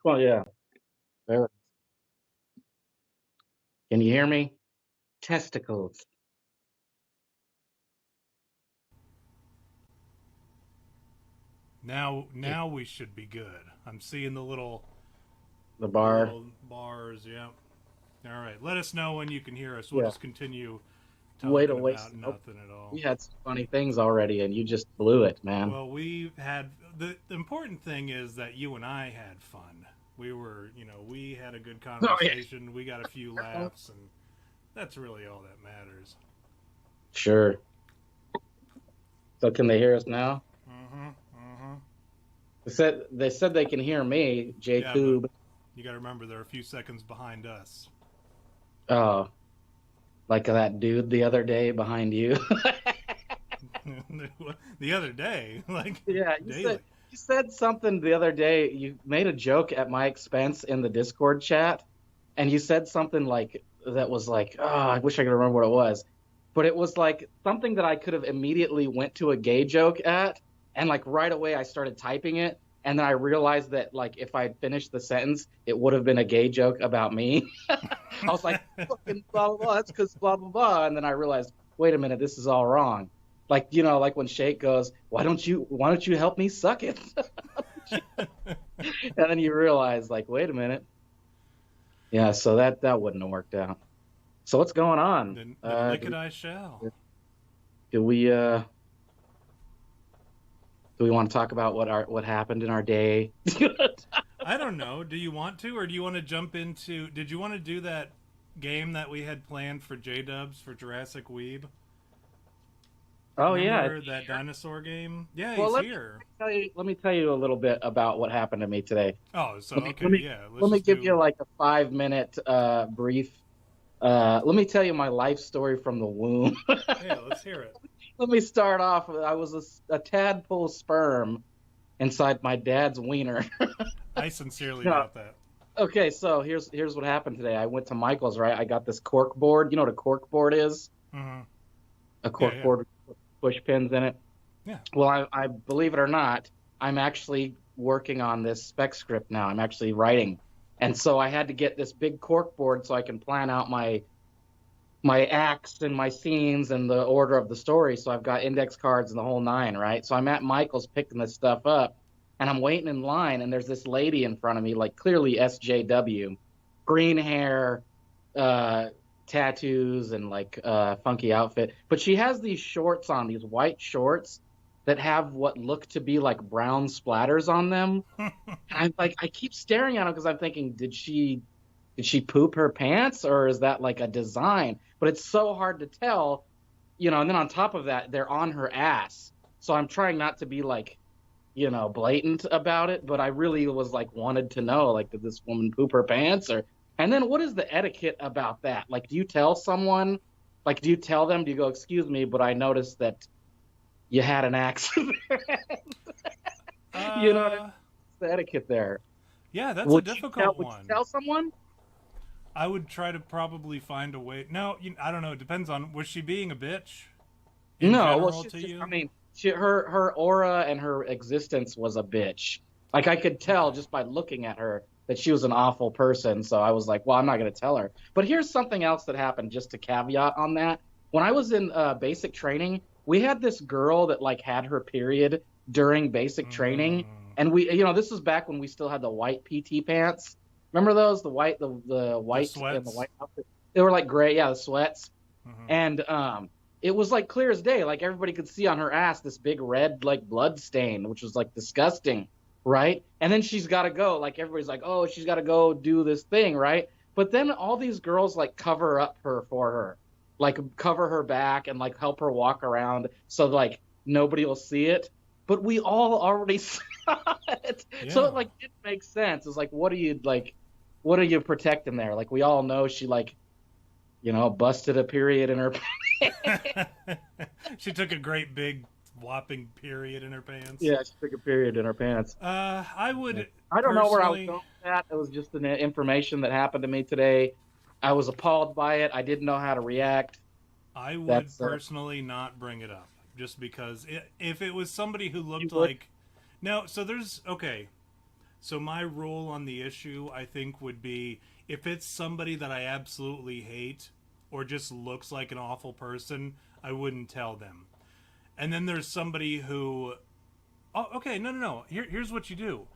Well, yeah. There- Can you hear me? Testicles. Now we should be good. I'm seeing The the bar. little bars. Yeah. All right. Let us know when you can hear us. We'll Yeah. just continue Way to talking waste. about Nope. nothing at all. We had some funny things already, and you just blew it, man. Well, we've had the important thing is that you and I had fun. We had a good Oh conversation. We got a few yeah. laughs, and that's really all that matters. Sure. So can they hear us now? Mm-hmm. Mm-hmm. They said they can hear me, Yeah, but Jacob. you got to remember they're a few seconds behind us. Oh, like that dude the other day behind you. The other day, like Yeah, daily. you said something the other day. You made a joke at my expense in the Discord chat, and you said something like that was like, oh, I wish I could remember what it was, but it was like something that I could have immediately went to a gay joke at, and like right away I started typing it, and then I realized that like if I had finished the sentence, it would have been a gay joke about me. I was like, fucking blah blah blah. That's because blah blah blah, and then I realized, wait a minute, this is all wrong. Like like when Shake goes, why don't you help me suck it? And then you realize, like, wait a minute, yeah. So that wouldn't have worked out. So what's going on? Then lick it I shall. Do we uh do we want to talk about what happened in our day? I don't know. Do you want to, or do you want to jump into? Did you want to do that game that we had planned for J Dubs for Jurassic Weeb? Oh yeah. Remember that dinosaur game? Yeah, Well, he's here. let me tell you a little bit about what happened to me today. Oh, so Let me let okay, me yeah. Let's let me just give you do. like a 5 minute brief. Let me tell you my life story from the womb. Yeah, let's hear it. Let me start off. I was a tadpole sperm inside my dad's wiener. I sincerely No. doubt that. Okay, so here's what happened today. I went to Michael's, right? I got this cork board. You know what a cork board is? Mm-hmm. A Yeah, cork yeah, board with push pins in it. yeah. Well, I believe it or not, I'm actually working on this spec script now. I'm actually writing, and so I had to get this big cork board so I can plan out my acts and my scenes and the order of the story. So I've got index cards and the whole nine, right? So I'm at Michael's picking this stuff up, and I'm waiting in line, and there's this lady in front of me, like clearly SJW, green hair, uh, tattoos, and like funky outfit. But she has these shorts on, these white shorts that have what look to be like brown splatters on them. And I'm like, I keep staring at them because I'm thinking, did she poop her pants or is that like a design? But it's so hard to tell, and then on top of that, they're on her ass. So I'm trying not to be like, blatant about it, but I really was like wanted to know, like, did this woman poop her pants or and then what is the etiquette about that? Like, do you tell someone, like, do you tell them, do you go, excuse me, but I noticed that you had an accident? You know what I mean? Uh, What's the etiquette there? yeah, that's a Would you tell difficult would you one. tell someone? I would try to probably find a way. No, I don't know. It depends on was she being a bitch in No, well, general she's to just, I you? mean, her aura and her existence was a bitch. Like, I could tell Okay. just by looking at her that she was an awful person. So I was like, well, I'm not going to tell her. But here's something else that happened, just to caveat on that. When I was in basic training, we had this girl that like had her period during basic training, Mm, and this was back when we still had the white PT pants. Remember those? The the white and the sweats. white outfit. They were like gray, yeah, the sweats. Hmm. And it was like clear as day. Like everybody could see on her ass this big red like blood stain, which was like disgusting, right? And then she's got to go. Like everybody's like, oh, she's got to go do this thing, right? But then all these girls like cover up her for her, like cover her back and like help her walk around so like nobody will see it. But we all already saw it, so it Yeah. like didn't make sense. It's like, what are you protecting there? Like we all know she like busted a period in her. She took a great big whopping period in her pants. Yeah, she took a period in her pants. I would I don't know where I was personally, going with that. It was just an information that happened to me today. I was appalled by it. I didn't know how to react. I would That's personally not bring it up just because if it was somebody who you looked would. like no, so there's okay. So my rule on the issue, I think, would be if it's somebody that I absolutely hate or just looks like an awful person, I wouldn't tell them. And then there's somebody who, oh, okay, no. Here's what you do.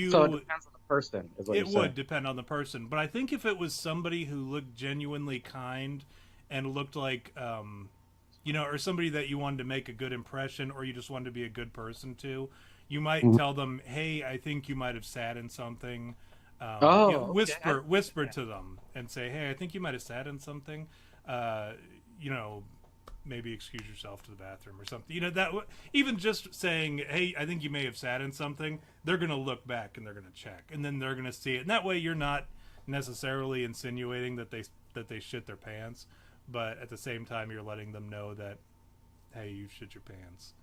So it depends on the person, is what It you're saying. would depend on the person, but I think if it was somebody who looked genuinely kind and looked like, or somebody that you wanted to make a good impression, or you just wanted to be a good person to, you might tell them, "Hey, I think you might have sat in something." Whisper to them and say, "Hey, I think you might have sat in something." Uh, you know, maybe excuse yourself to the bathroom or something. That even just saying, "Hey, I think you may have sat in something," they're going to look back and they're going to check, and then they're going to see it. And that way, you're not necessarily insinuating that they shit their pants, but at the same time, you're letting them know that, hey, you shit your pants,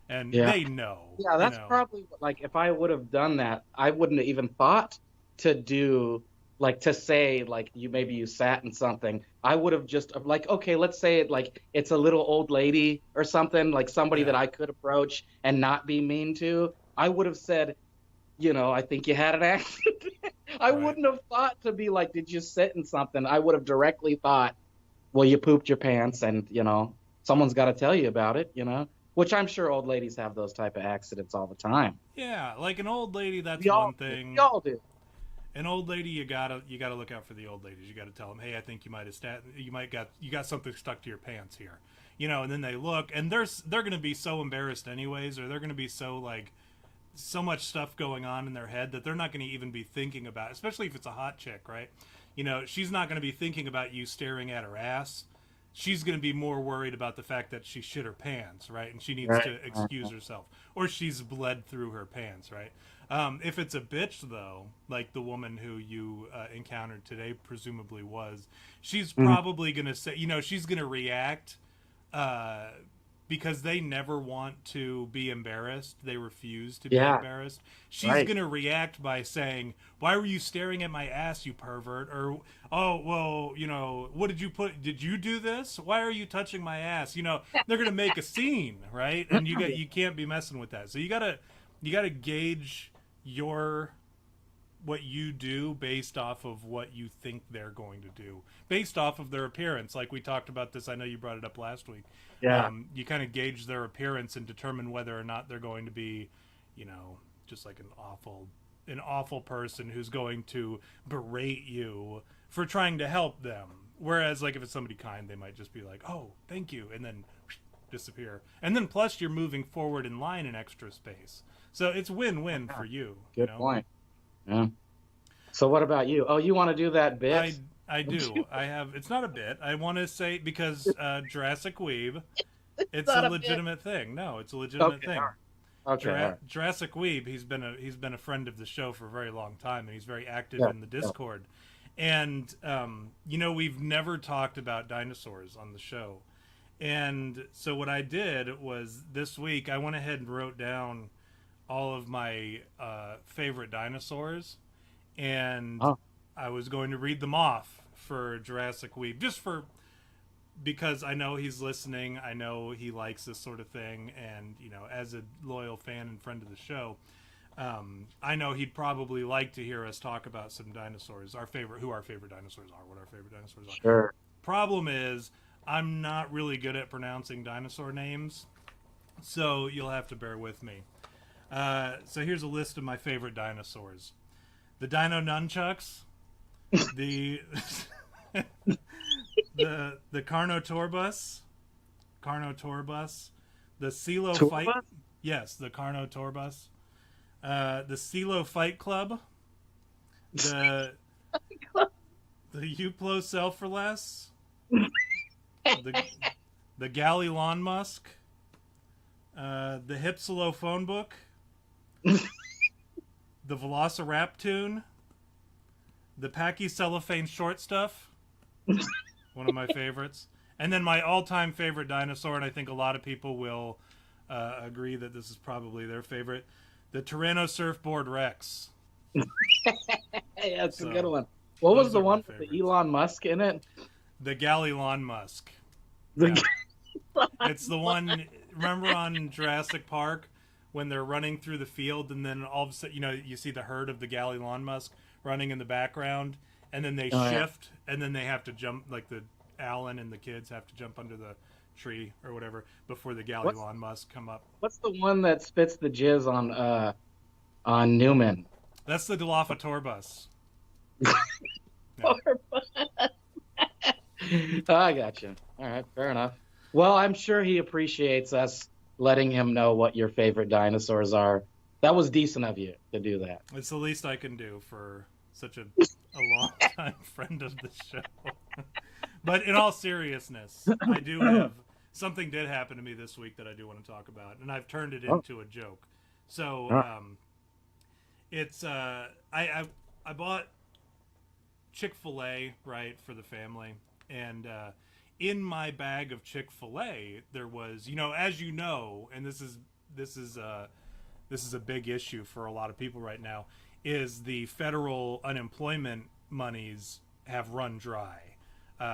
and they know. Yeah, that's probably like if I would have done that, I wouldn't have even thought to do like to say like you sat in something. I would have just like, okay, let's say it like it's a little old lady or something, like somebody that I could approach and not be mean to. I would have said, I think you had an accident. I wouldn't have thought to be like, did you sit in something? I would have directly thought, well, you pooped your pants and, someone's got to tell you about it, which I'm sure old ladies have those type of accidents all the time. Yeah, like an old lady, that's one thing. We all do. An old lady, you gotta look out for the old ladies. You gotta tell them, hey, I think you might have you got something stuck to your pants here, and then they look, and they're gonna be so embarrassed anyways, or they're gonna be so like so much stuff going on in their head that they're not gonna even be thinking about, especially if it's a hot chick, right? She's not gonna be thinking about you staring at her ass. She's going to be more worried about the fact that she shit her pants, right? And she needs to excuse herself. Or she's bled through her pants, right? If it's a bitch, though, like the woman who you encountered today presumably was, she's probably going to say, she's going to react because they never want to be embarrassed. They refuse to be embarrassed. She's going to react by saying, why were you staring at my ass, you pervert? Or, oh, well, what did you put? Did you do this? Why are you touching my ass? They're going to make a scene, right? And you can't be messing with that. So you got to gauge what you do based off of what you think they're going to do, based off of their appearance. Like we talked about this, I know you brought it up last week. You kind of gauge their appearance and determine whether or not they're going to be, just like an awful person who's going to berate you for trying to help them. Whereas, like, if it's somebody kind, they might just be like, oh, thank you, and then disappear. And then plus you're moving forward in line in extra space. So it's win-win for you. Good point. Yeah. So what about you? Oh, you want to do that bit? I do. It's not a bit. I want to say, because Jurassic Weeb, it's a legitimate thing. No, it's a legitimate thing. Okay. Jurassic Weeb, he's been a friend of the show for a very long time, and he's very active in the Discord. And we've never talked about dinosaurs on the show. And so what I did was this week I went ahead and wrote down all of my favorite dinosaurs, and I was going to read them off for Jurassic Weeb, because I know he's listening. I know he likes this sort of thing, and as a loyal fan and friend of the show, I know he'd probably like to hear us talk about some dinosaurs, who our favorite dinosaurs are, what our favorite dinosaurs are. Sure. Problem is, I'm not really good at pronouncing dinosaur names, so you'll have to bear with me. So here's a list of my favorite dinosaurs: the Dino Nunchucks, the Carnotaurus, the Silo Fight. Yes, the Carnotaurus. The Silo Fight Club, the Euplocephalus, the Galley-Lawn Musk, the Hypsilo Phone Book, the Velociraptor, the Pachycelophane Short Stuff, one of my favorites, and then my all-time favorite dinosaur, and I think a lot of people will agree that this is probably their favorite, the Tyrannosurfboard Rex. That's a good one. What was the one with the Elon Musk in it? The Galley-Lawn Musk. It's the one, remember on Jurassic Park when they're running through the field, and then all of a sudden, you know, you see the herd of the Galley-Lawn Musk running in the background, and then they shift, and then they have to jump, like the Alan and the kids have to jump under the tree or whatever before the Galley-Lawn Musk come up. What's the one that spits the jizz on Newman? That's the Dilopha bus. I got you. All right, fair enough. Well, I'm sure he appreciates us letting him know what your favorite dinosaurs are. That was decent of you to do that. It's the least I can do for such a long-time friend of the show. But in all seriousness, I do have... Something did happen to me this week that I do want to talk about, and I've turned it into a joke. So, it's... I bought Chick-fil-A, right, for the family, and in my bag of Chick-fil-A there was, you know, as you know, and this is a big issue for a lot of people right now, is the federal unemployment monies have run dry,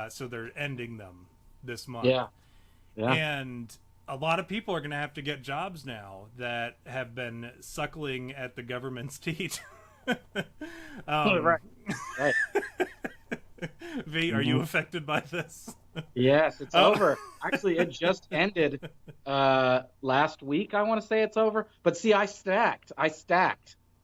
so they're ending them this month. Yeah. And a lot of people are going to have to get jobs now that have been suckling at the government's teat. Right. V, are you affected by this? Yes, it's over. Actually, it just ended last week. I want to say it's over. But see, I stacked.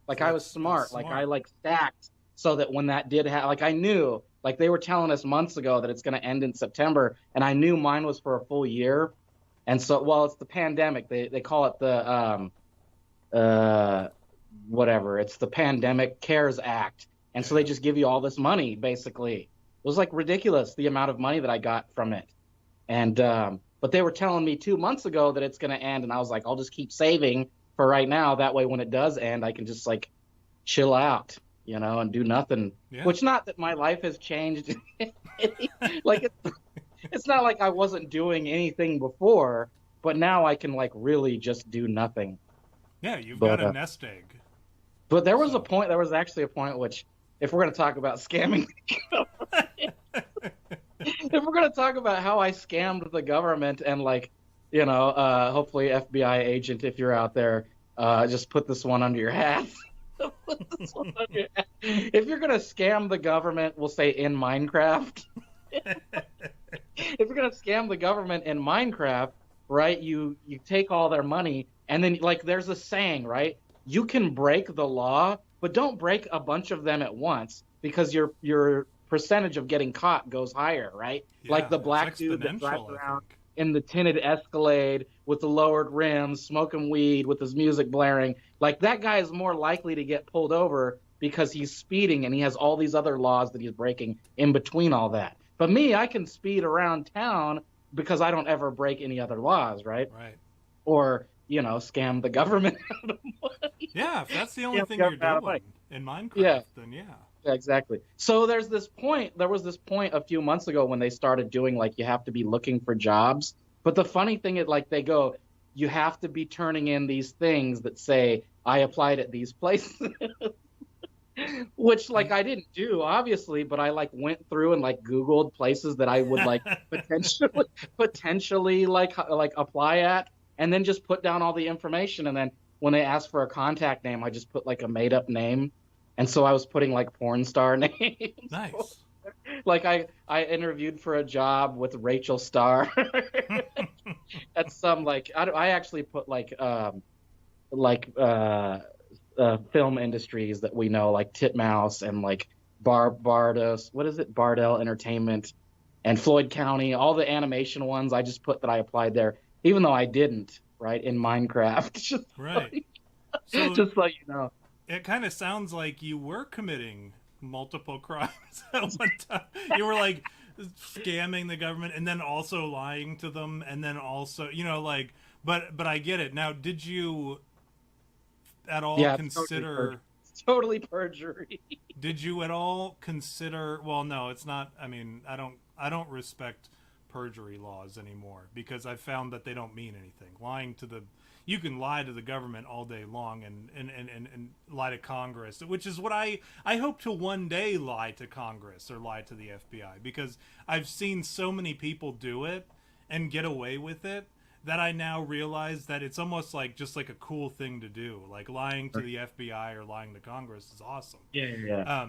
Like, I was smart. Like, I stacked so that when that did happen, like, I knew, like, they were telling us months ago that it's going to end in September, and I knew mine was for a full year. And so, well, it's the pandemic. They call it the whatever. It's the Pandemic CARES Act. And so they just give you all this money, basically. It was, like, ridiculous, the amount of money that I got from it. And but they were telling me 2 months ago that it's going to end, and I was like, I'll just keep saving for right now. That way, when it does end, I can just, like, chill out, you know, and do nothing. Yeah. Which, not that my life has changed. Like, it's not like I wasn't doing anything before, but now I can, like, really just do nothing. Yeah, you've got a nest egg. But there was actually a point which, if we're going to talk about scamming the government, if we're going to talk about how I scammed the government and, like, you know, hopefully FBI agent, if you're out there, just put this one under your hat. If you're going to scam the government, we'll say in Minecraft. If you're going to scam the government in Minecraft, right, you take all their money, and then, like, there's a saying, right? You can break the law, but don't break a bunch of them at once, because your percentage of getting caught goes higher, right? Yeah, like the black dude that drives around in the tinted Escalade with the lowered rims, smoking weed with his music blaring. Like, that guy is more likely to get pulled over because he's speeding and he has all these other laws that he's breaking in between all that. But me, I can speed around town because I don't ever break any other laws, right? Right. Or, you know, scam the government out of money. Yeah, if that's the only thing you're doing in Minecraft, then yeah. Yeah, exactly. So there was this point a few months ago when they started doing, like, you have to be looking for jobs. But the funny thing is, like, they go, you have to be turning in these things that say, I applied at these places. Which, like, I didn't do, obviously, but I, like, went through and, like, Googled places that I would, like, potentially like apply at, and then just put down all the information. And then when they asked for a contact name, I just put, like, a made-up name. And so I was putting, like, porn star names. Nice. Like, I interviewed for a job with Rachel Starr. That's some, like, I actually put, like film industries that we know, like Titmouse and, like, Bardos, what is it? Bardell Entertainment and Floyd County, all the animation ones. I just put that I applied there, even though I didn't, right, in Minecraft. Right. So, just so you know. It kind of sounds like you were committing multiple crimes at one time. You were, like, scamming the government and then also lying to them, and then also, you know, like, but I get it. Now, did you at all consider... Totally perjury. Did you at all consider... Well, no, it's not... I mean, I don't respect perjury laws anymore, because I've found that they don't mean anything. Lying to the... You can lie to the government all day long and lie to Congress, which is what I hope to one day lie to Congress or lie to the FBI, because I've seen so many people do it and get away with it that I now realize that it's almost like just like a cool thing to do. Like lying to the FBI or lying to Congress is awesome. Yeah.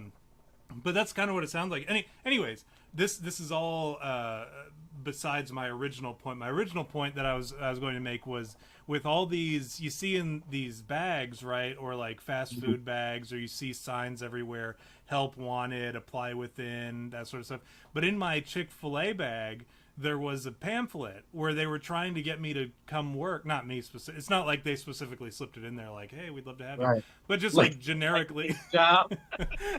But that's kind of what it sounds like. Anyways, this is all besides my original point. My original point that I was going to make was with all these, you see in these bags, right, or like fast food bags, or you see signs everywhere, help wanted, apply within, that sort of stuff. But in my Chick-fil-A bag, there was a pamphlet where they were trying to get me to come work. Not me specific. It's not like they specifically slipped it in there like, hey, we'd love to have you. But just like generically. Job.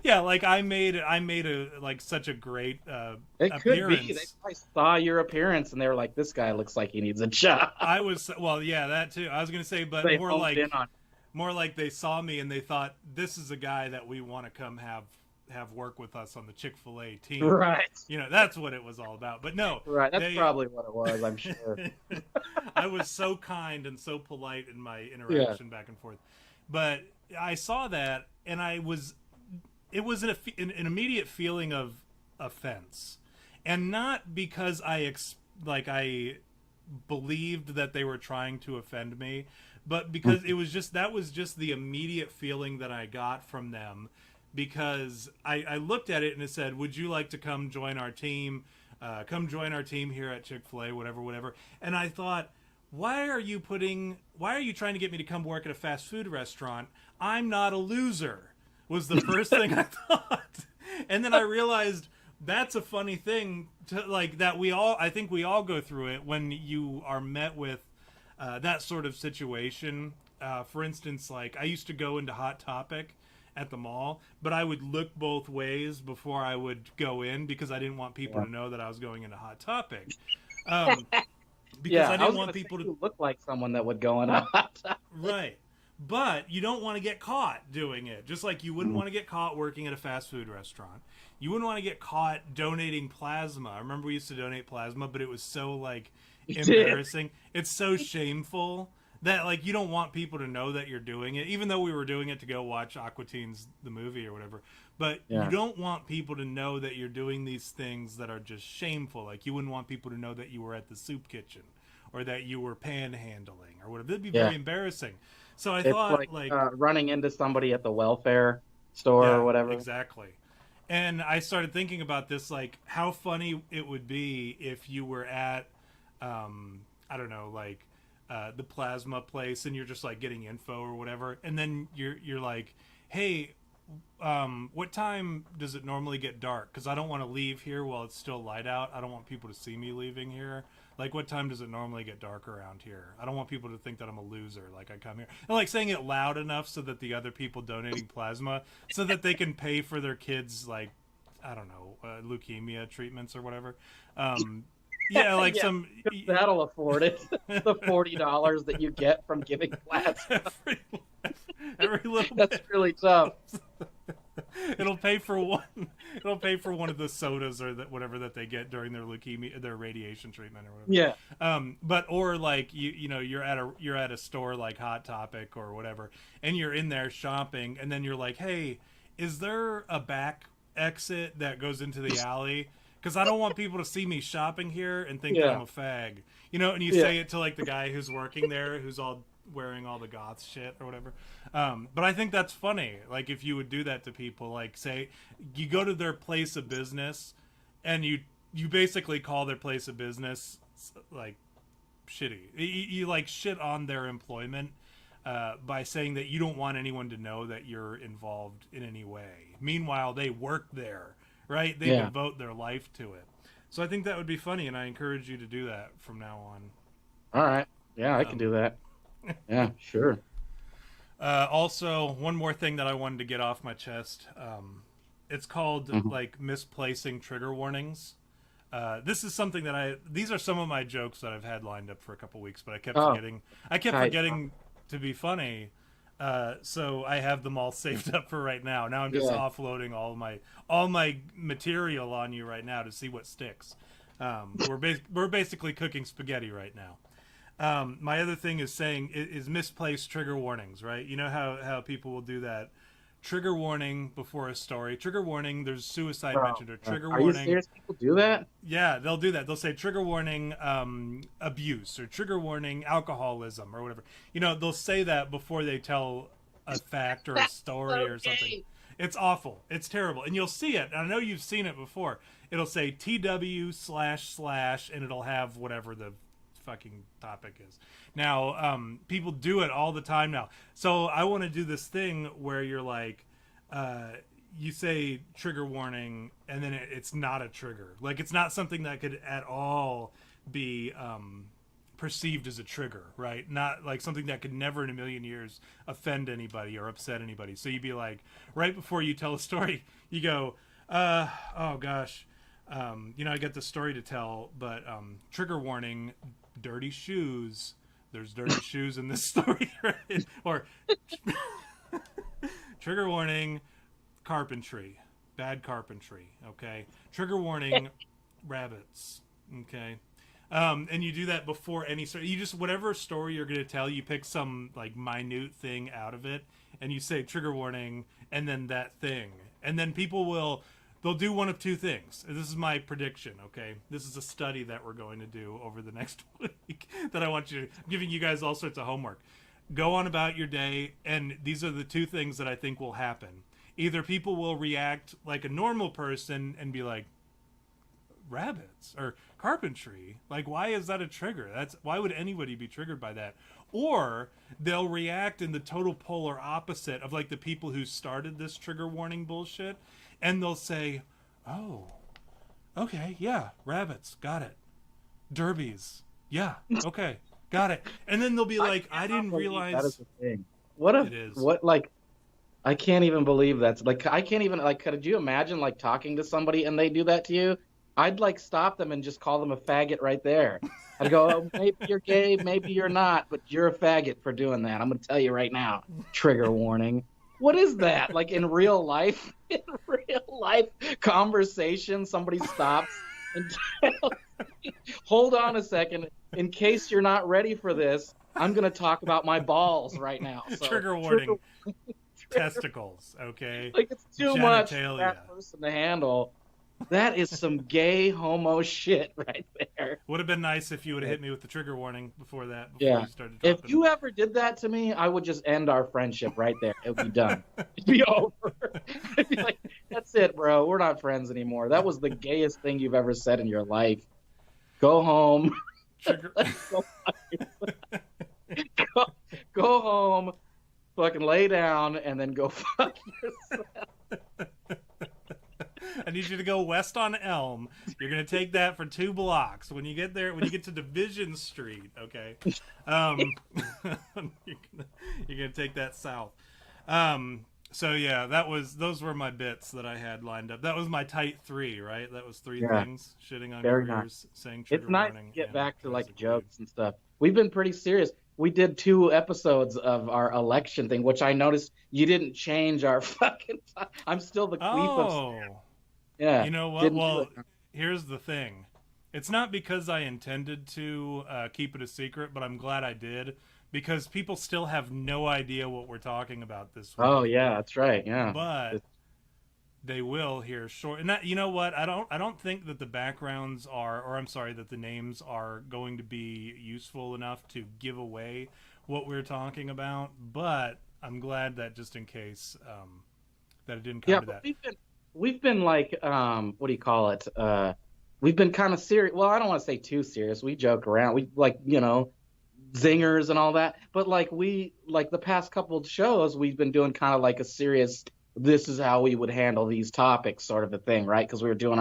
Yeah, like I made a like such a great it appearance. Could be. They probably saw your appearance and they were like, this guy looks like he needs a job. I was, well, yeah, that too. I was going to say, but more like they saw me and they thought, this is a guy that we want to come have work with us on the Chick-fil-A team. Right. You know, that's what it was all about. But no. Right. That's probably what it was, I'm sure. I was so kind and so polite in my interaction back and forth. But I saw that and it was an immediate feeling of offense. And not because I believed that they were trying to offend me, but because that was just the immediate feeling that I got from them. Because I looked at it and it said, would you like to come join our team? Come join our team here at Chick-fil-A, whatever. And I thought, why are you trying to get me to come work at a fast food restaurant? I'm not a loser, was the first thing I thought. And then I realized that's a funny thing to like that I think we all go through it when you are met with that sort of situation. For instance, like I used to go into Hot Topic at the mall, but I would look both ways before I would go in because I didn't want people to know that I was going into Hot Topic. Because I didn't want people to look like someone that would go in a Hot Topic. Right. But you don't want to get caught doing it. Just like you wouldn't want to get caught working at a fast food restaurant. You wouldn't want to get caught donating plasma. I remember we used to donate plasma, but it was so like embarrassing. It's so shameful that like you don't want people to know that you're doing it, even though we were doing it to go watch Aqua Teens the movie or whatever. But you don't want people to know that you're doing these things that are just shameful. Like you wouldn't want people to know that you were at the soup kitchen or that you were panhandling or whatever. That'd be very embarrassing. So I thought like running into somebody at the welfare store or whatever. Exactly. And I started thinking about this, like how funny it would be if you were at, I don't know, like the plasma place and you're just like getting info or whatever. And then you're like, hey, what time does it normally get dark? Because I don't want to leave here while it's still light out. I don't want people to see me leaving here. Like, what time does it normally get dark around here? I don't want people to think that I'm a loser. Like, I come here. And, like, saying it loud enough so that the other people donating plasma, so that they can pay for their kids, like, I don't know, leukemia treatments or whatever. Yeah, like some... That'll afford it. The $40 that you get from giving plasma. Every little That's bit. really tough. It'll pay for one of the sodas or whatever that they get during their radiation treatment or whatever. Yeah. But or like you know you're at a store like Hot Topic or whatever, and you're in there shopping, and then you're like, hey, is there a back exit that goes into the alley? Because I don't want people to see me shopping here and think that I'm a fag. You know, and you say it to like the guy who's working there, who's all wearing all the goth shit or whatever. But I think that's funny. Like if you would do that to people, like say you go to their place of business and you basically call their place of business like shitty. You like shit on their employment by saying that you don't want anyone to know that you're involved in any way. Meanwhile, they work there, right? They devote their life to it. So I think that would be funny, and I encourage you to do that from now on. All right. Yeah, I can do that. Yeah, sure. Also, one more thing that I wanted to get off my chest. It's called like misplacing trigger warnings. This is something that these are some of my jokes that I've had lined up for a couple weeks, but I kept forgetting to be funny. So I have them all saved up for right now. Now I'm just offloading all my material on you right now to see what sticks. We're basically cooking spaghetti right now. My other thing is misplaced trigger warnings, right? You know how people will do that trigger warning before a story. Trigger warning, there's suicide mentioned, or trigger Are warning. you serious? People do that? Yeah, they'll do that. They'll say trigger warning abuse, or trigger warning alcoholism, or whatever. They'll say that before they tell a fact or a story or something. It's awful. It's terrible. And you'll see it. I know you've seen it before. It'll say TW// and it'll have whatever the fucking topic is. Now, people do it all the time now. So I want to do this thing where you're like, you say trigger warning, and then it's not a trigger. Like, it's not something that could at all be perceived as a trigger, right? Not like something that could never in a million years offend anybody or upset anybody. So you'd be like, right before you tell a story, you go, oh gosh, I get the story to tell, but trigger warning, dirty shoes. There's dirty shoes in this story, right? Or trigger warning, carpentry, bad carpentry. Okay. Trigger warning, rabbits. Okay. And you do that before any story. You just, whatever story you're going to tell, you pick some like minute thing out of it, and you say trigger warning, and then that thing, and then they'll do one of two things. This is my prediction. Okay, this is a study that we're going to do over the next week that I'm giving you guys all sorts of homework. Go on about your day, and these are the two things that I think will happen. Either people will react like a normal person and be like, rabbits or carpentry, like, why is that a trigger? Why would anybody be triggered by that? Or they'll react in the total polar opposite of like the people who started this trigger warning bullshit, and they'll say, oh, okay, yeah, rabbits, got it. Derbies, yeah, okay, got it. And then they'll be like, I didn't realize that is the thing. I can't even believe that's like, I can't even, like, could you imagine like talking to somebody and they do that to you? I'd like stop them and just call them a faggot right there. I'd go, oh, maybe you're gay, maybe you're not, but you're a faggot for doing that. I'm going to tell you right now. Trigger warning. What is that? Like in real life conversation, somebody stops and tells me, hold on a second. In case you're not ready for this, I'm going to talk about my balls right now. So, trigger warning. Testicles, okay? Like, it's too much for that person to handle. That is some gay homo shit right there. Would have been nice if you would have hit me with the trigger warning before you started dropping. If you ever did that to me, I would just end our friendship right there. It would be done. It'd be over. I'd be like, that's it, bro. We're not friends anymore. That was the gayest thing you've ever said in your life. Go home. Go home, fucking lay down, and then go fuck yourself. I need you to go west on Elm. You're going to take that for 2 blocks. When you get there, when you get to Division Street, okay, you're going to take that south. So yeah, those were my bits that I had lined up. That was my tight 3, right? That was 3 things: shitting on careers, saying trigger warning. It's nice to get back to like jokes and stuff. We've been pretty serious. We did 2 episodes of our election thing, which I noticed you didn't change our fucking time. I'm still the queef of... Yeah. You know what? Well, here's the thing. It's not because I intended to keep it a secret, but I'm glad I did, because people still have no idea what we're talking about this week. Oh yeah, that's right. Yeah. But they will here short. And that, you know what? I don't think that the backgrounds that the names are going to be useful enough to give away what we're talking about, but I'm glad that just in case that it didn't come to that. We've been like, what do you call it? We've been kind of serious. Well, I don't want to say too serious. We joke around. We like, zingers and all that. But like the past couple of shows, we've been doing kind of like a serious, this is how we would handle these topics sort of a thing, right? Because we were doing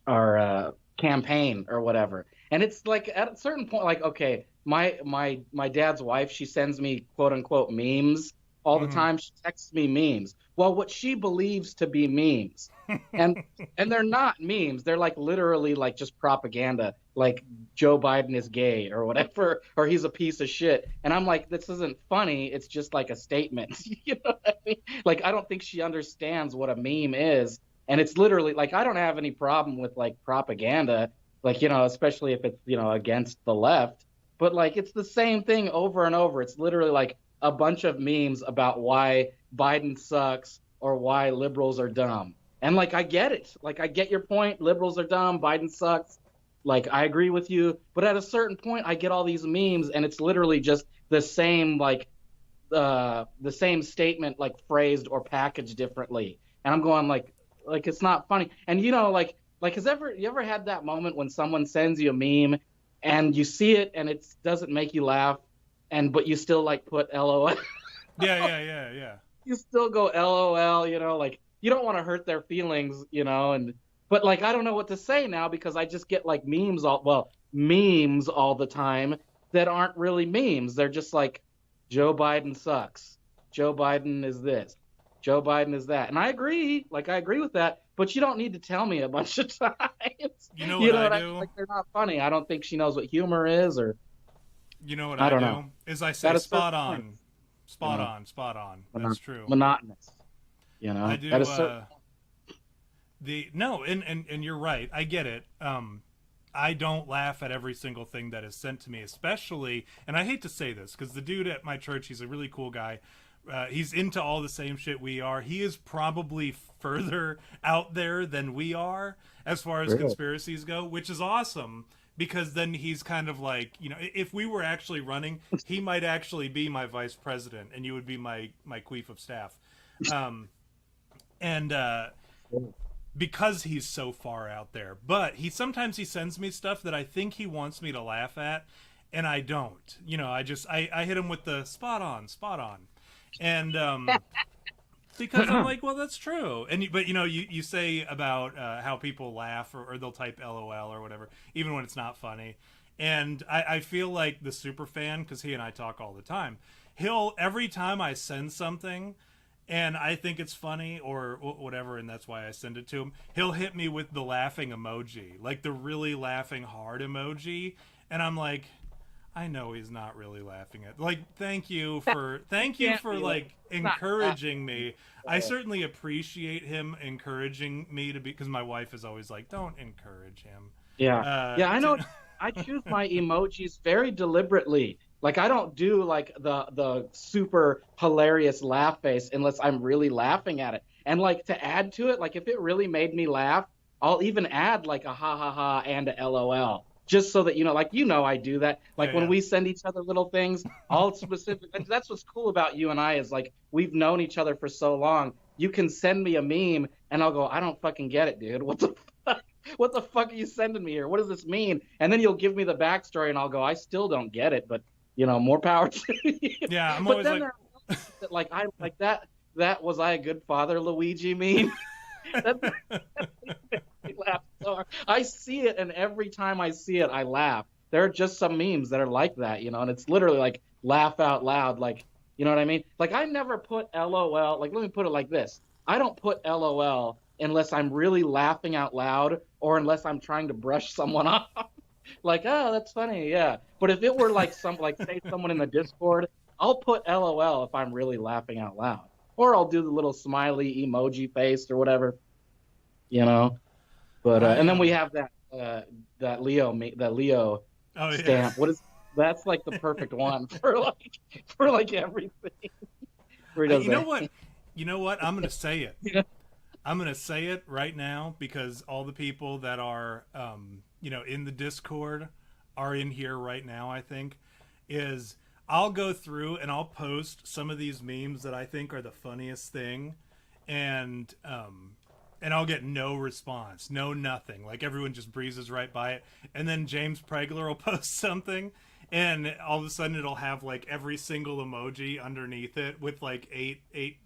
our campaign or whatever. And it's like at a certain point, like, okay, my dad's wife, she sends me quote unquote memes all the time. She texts me memes. Well, what she believes to be memes, and they're not memes. They're like literally like just propaganda, like Joe Biden is gay or whatever, or he's a piece of shit. And I'm like, this isn't funny. It's just like a statement. You know what I mean? Like, I don't think she understands what a meme is. And it's literally like, I don't have any problem with like propaganda, like, especially if it's, against the left. But like, it's the same thing over and over. It's literally like, a bunch of memes about why Biden sucks or why liberals are dumb. And like I get it. Like I get your point. Liberals are dumb, Biden sucks. Like I agree with you, but at a certain point I get all these memes and it's literally just the same the same statement like phrased or packaged differently. And I'm going like it's not funny. And like you ever had that moment when someone sends you a meme and you see it and it doesn't make you laugh but you still like put LOL. Yeah. You still go LOL, like you don't want to hurt their feelings, but like I don't know what to say now because I just get like memes all the time that aren't really memes. They're just like Joe Biden sucks. Joe Biden is this. Joe Biden is that. And I agree with that, but you don't need to tell me a bunch of times. You know what I do? Like they're not funny. I don't think she knows what humor is or you know what I don't do? Know. Is I say spot on. Spot on. That's true. Monotonous. I do and you're right. I get it. I don't laugh at every single thing that is sent to me, especially, and I hate to say this because the dude at my church, he's a really cool guy. He's into all the same shit we are. He is probably further out there than we are as far as conspiracies go, which is awesome because then he's kind of like, if we were actually running, he might actually be my vice president and you would be my queef of staff. Because he's so far out there, but sometimes he sends me stuff that I think he wants me to laugh at and I don't. I hit him with the spot on. And because I'm like, well, that's true. But you say about how people laugh or they'll type LOL or whatever, even when it's not funny. And I feel like the super fan, because he and I talk all the time, every time I send something and I think it's funny or whatever, and that's why I send it to him, he'll hit me with the laughing emoji, like the really laughing hard emoji. And I'm like, I know he's not really laughing at, like, thank you for like encouraging me. I certainly appreciate him encouraging me to be, because my wife is always like, don't encourage him. I know. I choose my emojis very deliberately. Like I don't do like the super hilarious laugh face unless I'm really laughing at it. And like to add to it, like if it really made me laugh, I'll even add like a ha ha ha and a LOL. Just so that, I do that. Like when we send each other little things, all specific. And that's what's cool about you and I is like, we've known each other for so long. You can send me a meme and I'll go, I don't fucking get it, dude. What the fuck? What the fuck are you sending me here? What does this mean? And then you'll give me the backstory and I'll go, I still don't get it, but more power to you. Yeah, I'm always like, I like that was I a good father, Luigi meme? Laugh so hard. I see it, and every time I see it, I laugh. There are just some memes that are like that, and it's literally like laugh out loud, like, you know what I mean? Like I never put LOL. Like let me put it like this: I don't put LOL unless I'm really laughing out loud or unless I'm trying to brush someone off. Like, oh, that's funny, yeah. But if it were like say someone in the Discord, I'll put LOL if I'm really laughing out loud, or I'll do the little smiley emoji face or whatever, But and then we have that Leo stamp. What is that's like the perfect one for like everything. You know what? I'm gonna say it. Yeah. I'm gonna say it right now because all the people that are in the Discord are in here right now. I think is I'll go through and I'll post some of these memes that I think are the funniest thing, and I'll get no response, nothing. Like everyone just breezes right by it. And then James Pregler will post something and all of a sudden it'll have like every single emoji underneath it with like eight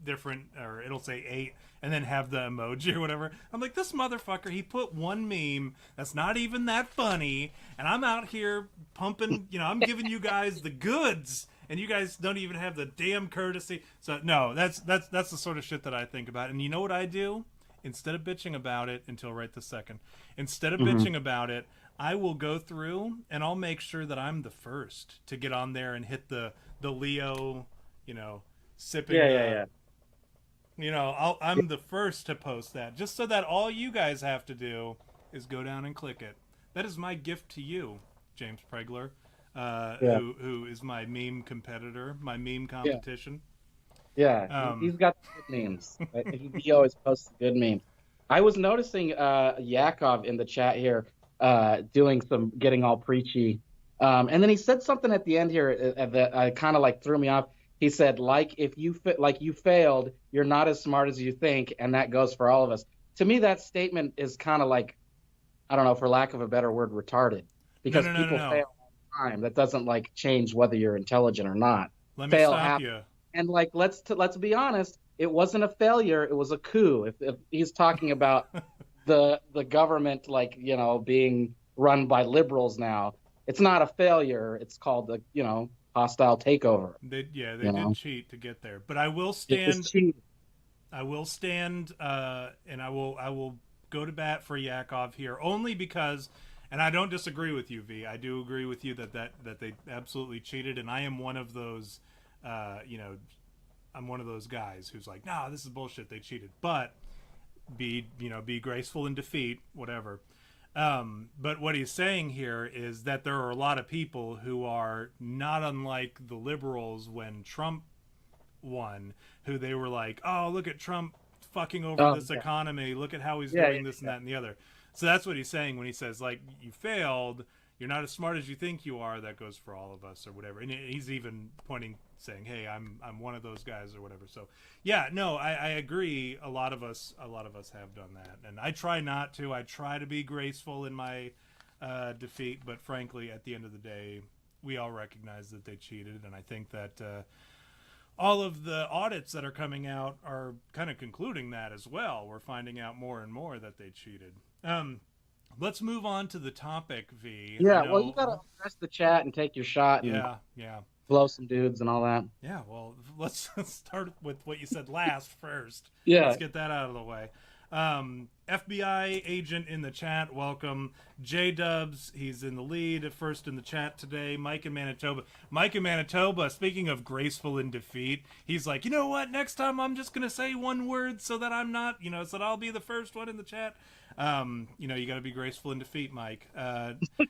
different, or it'll say 8 and then have the emoji or whatever. I'm like, this motherfucker, he put one meme that's not even that funny, and I'm out here pumping, I'm giving you guys the goods, and you guys don't even have the damn courtesy. So no, that's the sort of shit that I think about. And you know what I do? Instead of bitching about it until right this second, instead of bitching about it, I will go through and I'll make sure that I'm the first to get on there and hit the Leo, sipping. Yeah. I'm the first to post that, just so that all you guys have to do is go down and click it. That is my gift to you, James Pregler. Yeah. who is my meme competitor, my meme Yeah. competition. Yeah. Um, He's got good memes. He always posts good memes. I was noticing Yakov in the chat here doing some getting all preachy. And then he said something at the end here that kind of like threw me off. He said, like, if you like you failed, you're not as smart as you think, and that goes for all of us. To me, that statement is kind of like, I don't know, for lack of a better word, retarded, no, because no, no, no, people no. fail all the time. That doesn't like change whether you're intelligent or not. Let me Fail stop happens. you. And like, let's be honest, it wasn't a failure, it was a coup. If he's talking about the government, like, being run by liberals now, it's not a failure. It's called the, hostile takeover. They You did know, cheat to get there, but I will it was stand. cheap. I will stand, and I will go to bat for Yakov here only because, and I don't disagree with you, V. I do agree with you that they absolutely cheated, and I am one of those, you know, I'm one of those guys who's like, nah, this is bullshit. They cheated, but be graceful in defeat, whatever. But what he's saying here is that there are a lot of people who are not unlike the liberals when Trump won, who they were like, oh, look at Trump fucking over Oh this yeah, economy. Look at how he's yeah, doing this and yeah, that and the other. So that's what he's saying when he says, like, you failed. You're not as smart as you think you are. That goes for all of us or whatever. And he's even pointing, saying, hey, I'm one of those guys or whatever. So yeah, no, I agree. A lot of us have done that. And I try not to. I try to be graceful in my defeat. But frankly, at the end of the day, we all recognize that they cheated. And I think that all of the audits that are coming out are kind of concluding that as well. We're finding out more and more that they cheated. Let's move on to the topic, V. I yeah. Well, you know. gotta address the chat and take your shot and Yeah, yeah, blow some dudes and all that. yeah. Well, let's start with what you said last first. Let's Yeah. get that out of the way. FBI agent in the chat, welcome. J Dubs, he's in the lead at first in the chat today. Mike in Manitoba. Mike in Manitoba, speaking of graceful in defeat, he's like, you know what? Next time I'm just going to say one word so that I'm not, so that I'll be the first one in the chat. You got to be graceful in defeat, Mike.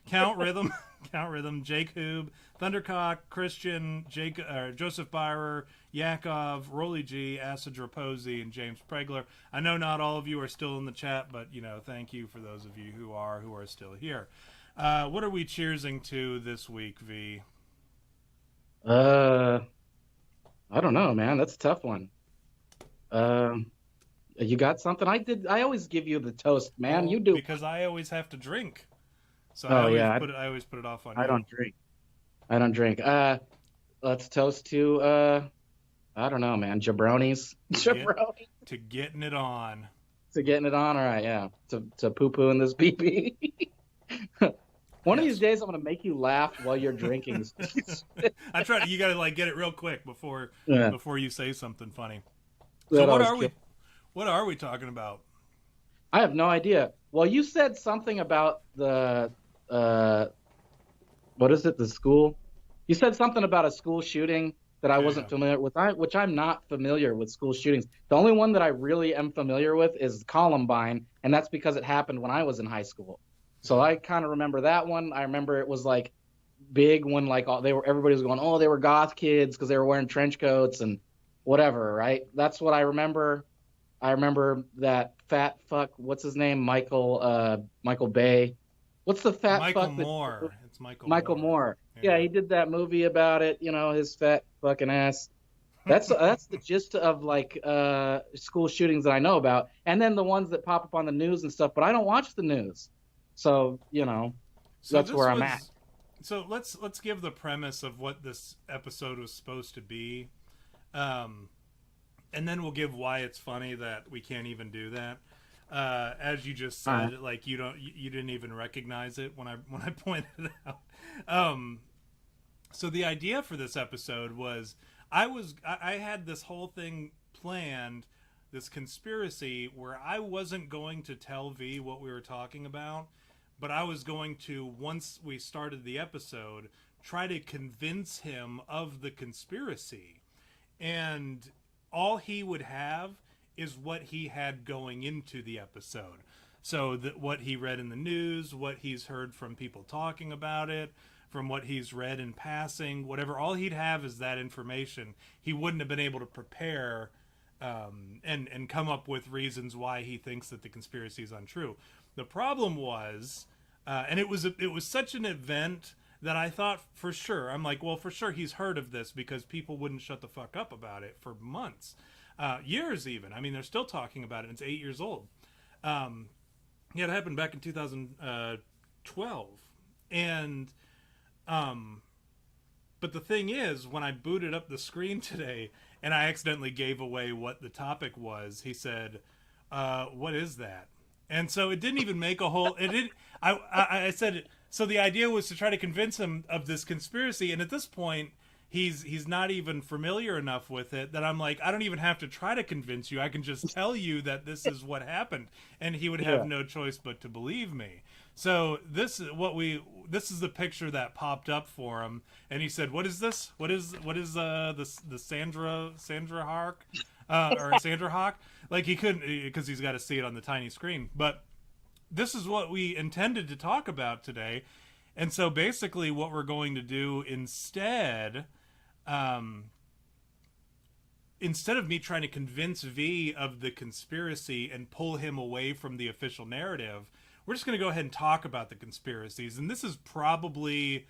Count Rhythm, Count Rhythm, Jake Hoob, Thundercock, Christian, Joseph Byrer, Yakov, Rolly G, Acid Raposi, and James Pregler. I know not all of you are still in the chat, but thank you for those of you who are still here. What are we cheersing to this week, V? I don't know, man. That's a tough one. You got something? I always give you the toast, man. Well, You do. because I always have to drink, so Oh yeah, I always put it off on I you. don't drink. I don't drink. Let's toast to I don't know, man. Jabronis. Jabronis. To getting it on. To getting it on. All right, yeah. To poo poo in this BB. One of these days, I'm gonna make you laugh while you're drinking. I try to. You gotta get it real quick before you say something funny. So what are we talking about? I have no idea. Well, you said something about the what is it? The school. You said something about a school shooting that I wasn't familiar with, which I'm not familiar with school shootings. The only one that I really am familiar with is Columbine, and that's because it happened when I was in high school. So I kind of remember that one. I remember it was like big when everybody was going, oh, they were goth kids because they were wearing trench coats and whatever, right? That's what I remember. I remember that fat fuck. What's his name? Michael Bay. What's the fat Michael fuck? Moore. It's Michael Moore. Yeah, he did that movie about it. His fat fucking ass. That's the gist of school shootings that I know about, and then the ones that pop up on the news and stuff. But I don't watch the news, so that's where I'm at. So let's give the premise of what this episode was supposed to be, and then we'll give why it's funny that we can't even do that. As you just said, you didn't even recognize it when I pointed it out. So the idea for this episode was I had this whole thing planned, this conspiracy where I wasn't going to tell V what we were talking about, but I was going to, once we started the episode, try to convince him of the conspiracy. And all he would have is what he had going into the episode. So that what he read in the news, what he's heard from people talking about it, from what he's read in passing, whatever. All he'd have is that information. He wouldn't have been able to prepare and come up with reasons why he thinks that the conspiracy is untrue. The problem was, and it was such an event that I thought for sure, I'm like, well, for sure he's heard of this, because people wouldn't shut the fuck up about it for months, years even. I mean, they're still talking about it. It's 8 years old. Yeah, it happened back in 2012. And, but the thing is, when I booted up the screen today and I accidentally gave away what the topic was, he said, what is that? And so it didn't even make a whole, it didn't, I said, so the idea was to try to convince him of this conspiracy. And at this point, he's not even familiar enough with it that I'm like, I don't even have to try to convince you. I can just tell you that this is what happened. And he would have no choice but to believe me. So this is the picture that popped up for him. And he said, what is this? What is the Sandra Hawk? Or Sandra Hawk? Like, he couldn't, because he's got to see it on the tiny screen. But this is what we intended to talk about today. And so basically what we're going to do instead of me trying to convince V of the conspiracy and pull him away from the official narrative, we're just going to go ahead and talk about the conspiracies. And this is probably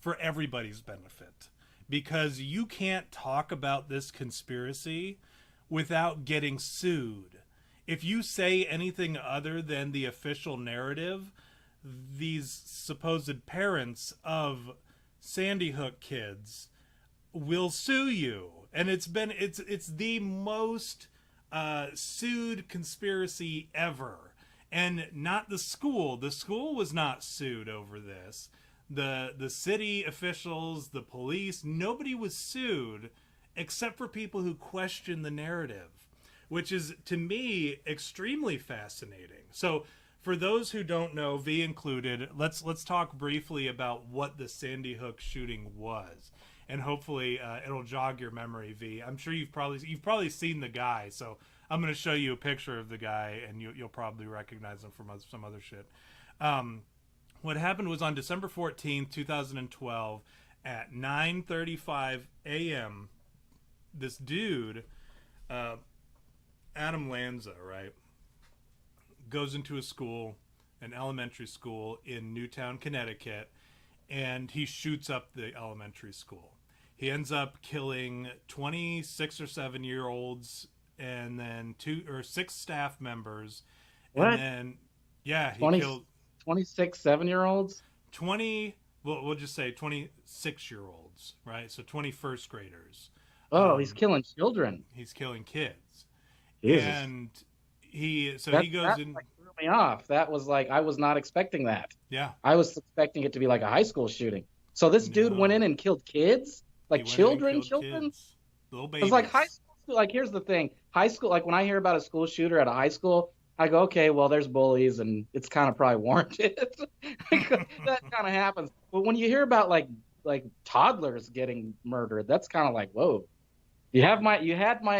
for everybody's benefit, because you can't talk about this conspiracy without getting sued. If you say anything other than the official narrative, these supposed parents of Sandy Hook kids will sue you. And it's the most sued conspiracy ever. And not the school. The school was not sued over this. The city officials, the police, nobody was sued except for people who question the narrative, which is, to me, extremely fascinating. So for those who don't know, V included, let's talk briefly about what the Sandy Hook shooting was. And hopefully it'll jog your memory, V. I'm sure you've probably seen the guy, so I'm going to show you a picture of the guy, and you'll probably recognize him from some other shit. What happened was on December 14th, 2012, at 9:35 a.m., this dude, Adam Lanza, right, goes into a school, an elementary school in Newtown, Connecticut, and he shoots up the elementary school. He ends up killing 26 or 7-year-olds and then 2 or 6 staff members. What? And then, yeah, he killed 26 7-year-olds? 20, well, we'll just say 26-year-olds, right? So 21st graders. Oh, he's killing children. He's killing kids. Jesus. And he goes in. Like, threw me off. That was like, I was not expecting that. Yeah. I was expecting it to be like a high school shooting. So this dude went in and killed kids? Like children? Kids. Little babies. It's like high school. Like, here's the thing. High school, like when I hear about a school shooter at a high school, I go, okay, well, there's bullies and it's kind of probably warranted. That kind of happens. But when you hear about like toddlers getting murdered, that's kind of like, whoa. You had my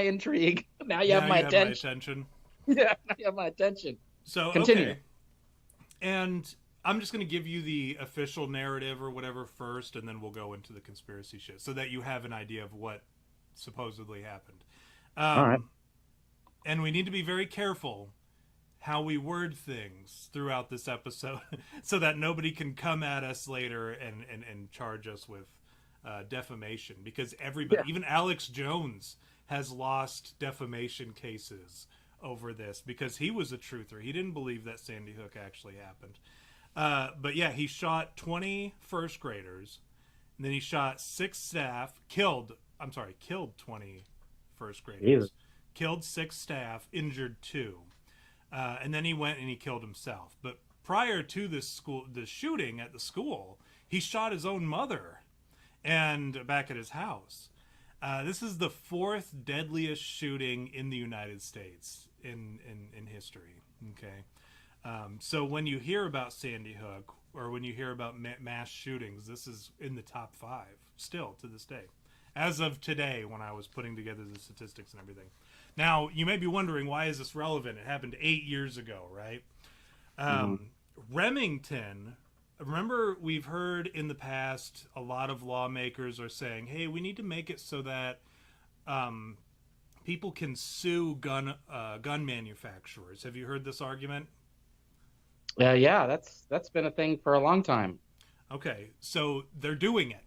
intrigue. Now you have my attention. Yeah, now you have my attention. So continue. Okay. And I'm just going to give you the official narrative or whatever first, and then we'll go into the conspiracy shit so that you have an idea of what supposedly happened. All right. And we need to be very careful how we word things throughout this episode so that nobody can come at us later and charge us with defamation, because everybody, even Alex Jones, has lost defamation cases over this because he was a truther. He didn't believe that Sandy Hook actually happened. But yeah, he shot 20 first graders, and then he shot 6 staff, killed 20 first graders, Jesus. Killed 6 staff, injured 2. And then he went and he killed himself. But prior to the shooting at the school, he shot his own mother and back at his house. This is the 4th deadliest shooting in the United States in history. Okay. So when you hear about Sandy Hook, or when you hear about mass shootings, this is in the top 5 still to this day, as of today, when I was putting together the statistics and everything. Now, you may be wondering, why is this relevant? It happened 8 years ago, right? Remington, remember we've heard in the past a lot of lawmakers are saying, hey, we need to make it so that people can sue gun manufacturers. Have you heard this argument? Yeah, that's been a thing for a long time. Okay, so they're doing it.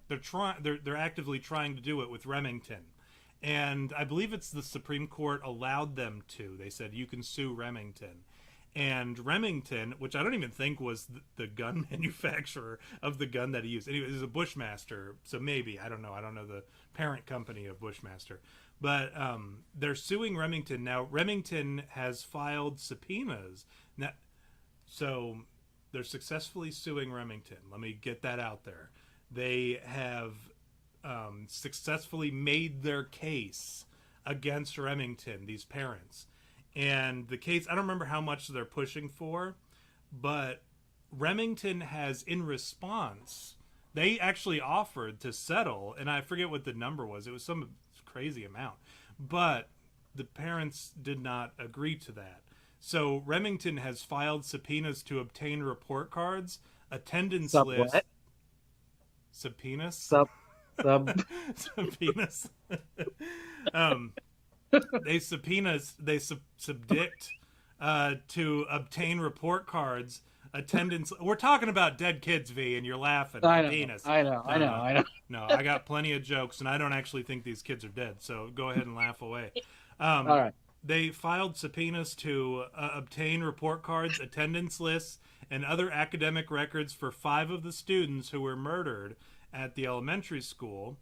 They're actively trying to do it with Remington. And I believe it's the Supreme Court allowed them to. They said you can sue Remington. And Remington, which I don't even think was the gun manufacturer of the gun that he used. Anyway, it was a Bushmaster, so maybe, I don't know. I don't know the parent company of Bushmaster. But they're suing Remington. Now, Remington has filed subpoenas. Now, so they're successfully suing Remington. Let me get that out there. They have successfully made their case against Remington, these parents. And the case, I don't remember how much they're pushing for, but Remington has, in response, they actually offered to settle, and I forget what the number was. It was some crazy amount. But the parents did not agree to that. So Remington has filed subpoenas to obtain report cards, attendance list. What? Subpoenas? Subpoenas. They subdict to obtain report cards, attendance. We're talking about dead kids, V, and you're laughing. I know, Penis. I know. No, I got plenty of jokes, and I don't actually think these kids are dead, so go ahead and laugh away. All right. They filed subpoenas to obtain report cards, attendance lists, and other academic records for 5 of the students who were murdered at the elementary school.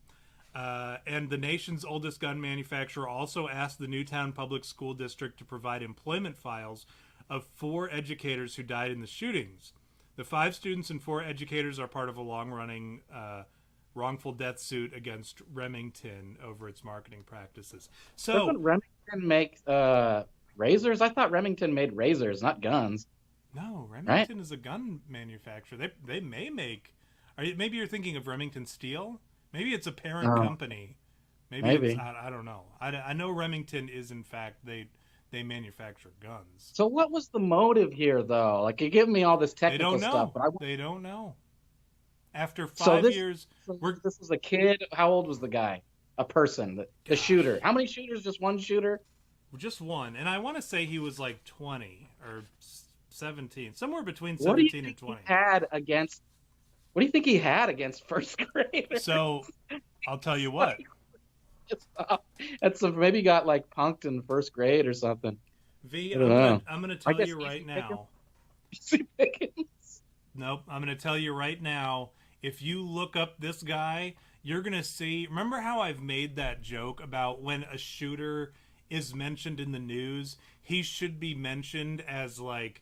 And the nation's oldest gun manufacturer also asked the Newtown Public School District to provide employment files of 4 educators who died in the shootings. The 5 students and 4 educators are part of a long-running wrongful death suit against Remington over its marketing practices. So, doesn't Remington make razors? I thought Remington made razors, not guns. No, Remington is a gun manufacturer. They may make. Maybe you're thinking of Remington Steel. Maybe it's a parent company. Maybe. It's, I don't know. I know Remington is, in fact, they manufacture guns. So what was the motive here, though? Like, you give me all this technical stuff, but they don't know. After 5 years, this was a kid. How old was the guy? A person, the shooter. How many shooters? Just one shooter? Just one. And I want to say he was like 20 or 17, somewhere between 17 and 20. What do you think he had against first graders? So, I'll tell you what. Maybe he got like punked in first grade or something. V, I'm going to tell you right now. Pickens? Nope, I'm going to tell you right now. If you look up this guy, you're going to see. Remember how I've made that joke about when a shooter is mentioned in the news, he should be mentioned as like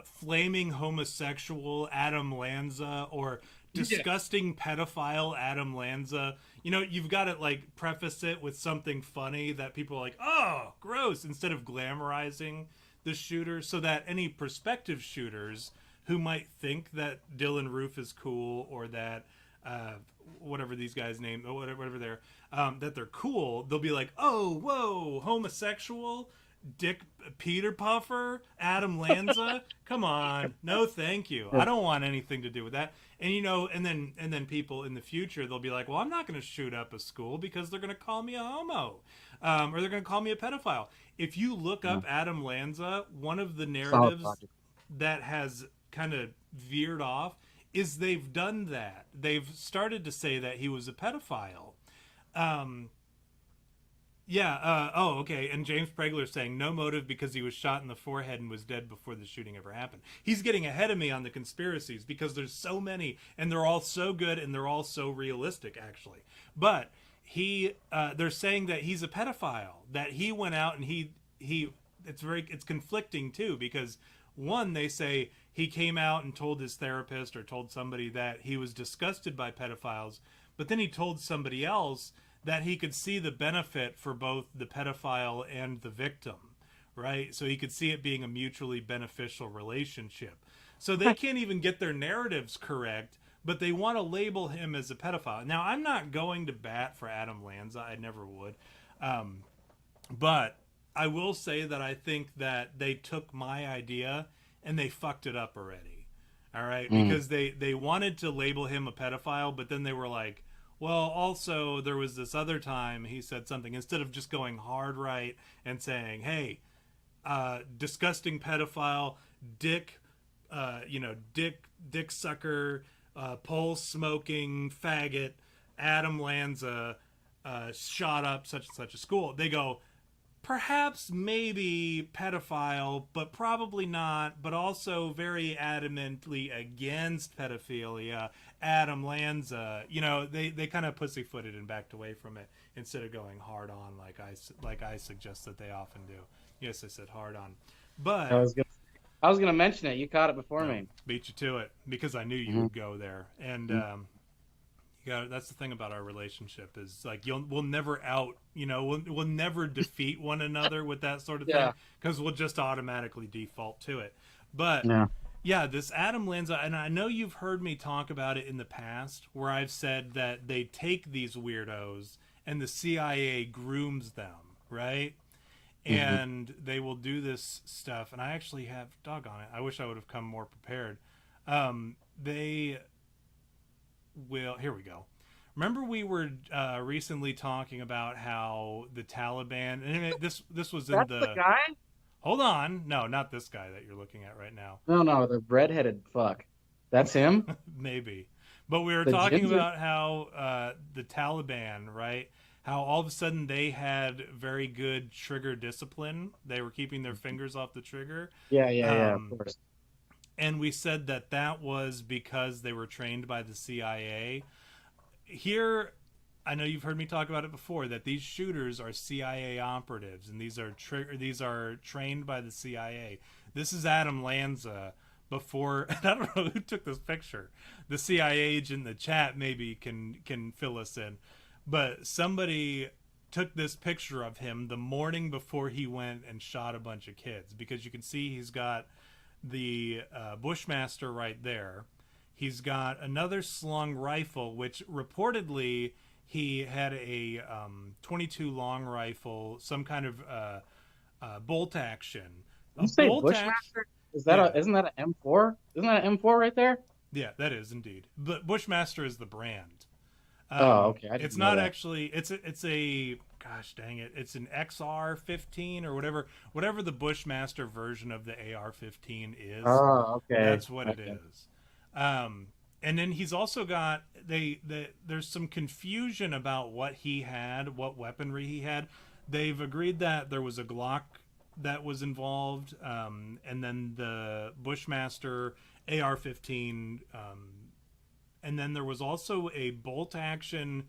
flaming homosexual Adam Lanza or disgusting pedophile Adam Lanza. You know, you've got to like preface it with something funny that people are like, oh, gross, instead of glamorizing the shooter, so that any prospective shooters who might think that Dylan Roof is cool or that whatever these guys name, whatever they're that they're cool, they'll be like, oh, whoa, homosexual Dick Peter Puffer, Adam Lanza, come on, no thank you, I don't want anything to do with that. And you know, and then people in the future, they'll be like, well, I'm not going to shoot up a school because they're going to call me a homo, or they're going to call me a pedophile. If you look up Adam Lanza, one of the narratives that has kind of veered off is they've done that. They've started to say that he was a pedophile. Okay. And James Pregler saying no motive because he was shot in the forehead and was dead before the shooting ever happened. He's getting ahead of me on the conspiracies because there's so many and they're all so good and they're all so realistic actually. But they're saying that he's a pedophile, that he went out and it's conflicting too, because one, they say he came out and told his therapist or told somebody that he was disgusted by pedophiles, but then he told somebody else that he could see the benefit for both the pedophile and the victim, right? So he could see it being a mutually beneficial relationship. So they can't even get their narratives correct, but they want to label him as a pedophile. Now, I'm not going to bat for Adam Lanza. I never would. But I will say that I think that they took my idea and they fucked it up already. All right, Mm. because they wanted to label him a pedophile, but then they were like, well, also there was this other time he said something, instead of just going hard right and saying, hey, disgusting pedophile, dick, dick sucker, pole smoking faggot, Adam Lanza, shot up such and such a school. They go, perhaps maybe pedophile, but probably not, but also very adamantly against pedophilia, Adam Lanza. They kind of pussyfooted and backed away from it instead of going hard on like I suggest that they often do. Yes, I said hard on. I But was gonna, I was gonna mention it. You caught it before me. beat you to it because I knew you Mm-hmm. would go there. And that's the thing about our relationship is like we'll never we'll never defeat one another with that sort of Yeah. thing because we'll just automatically default to it. But Yeah. yeah, this Adam Lanza, and I know you've heard me talk about it in the past where I've said that they take these weirdos and the CIA grooms them, right? Mm-hmm. And they will do this stuff, and I actually have doggone it, I wish I would have come more prepared. They will, here we go. Remember we were recently talking about how the Taliban, and this was in That's the guy? hold on, no, not this guy that you're looking at right now. No, the redheaded fuck. That's him? Maybe. But we were The talking ginger? about how the Taliban, right? How all of a sudden they had very good trigger discipline. They were keeping their fingers off the trigger. Yeah, of course. And we said that was because they were trained by the CIA. Here, I know you've heard me talk about it before, that these shooters are CIA operatives, and these are trained by the CIA. This is Adam Lanza before, and I don't know who took this picture. The CIA agent in the chat maybe can fill us in. But somebody took this picture of him the morning before he went and shot a bunch of kids, because you can see he's got the Bushmaster right there. He's got another slung rifle, which reportedly he had a 22 long rifle, some kind of bolt action. You say Bushmaster? Isn't that an M4? Isn't that an M4 right there? Yeah, that is indeed. But Bushmaster is the brand. Okay. It's not actually. It's a. Gosh dang it! It's an XR-15 or whatever the Bushmaster version of the AR-15 is. Oh, okay. That's what it is. And then he's also got there's some confusion about what he had, what weaponry he had. They've agreed that there was a Glock that was involved, and then the Bushmaster AR-15. And then there was also a bolt action,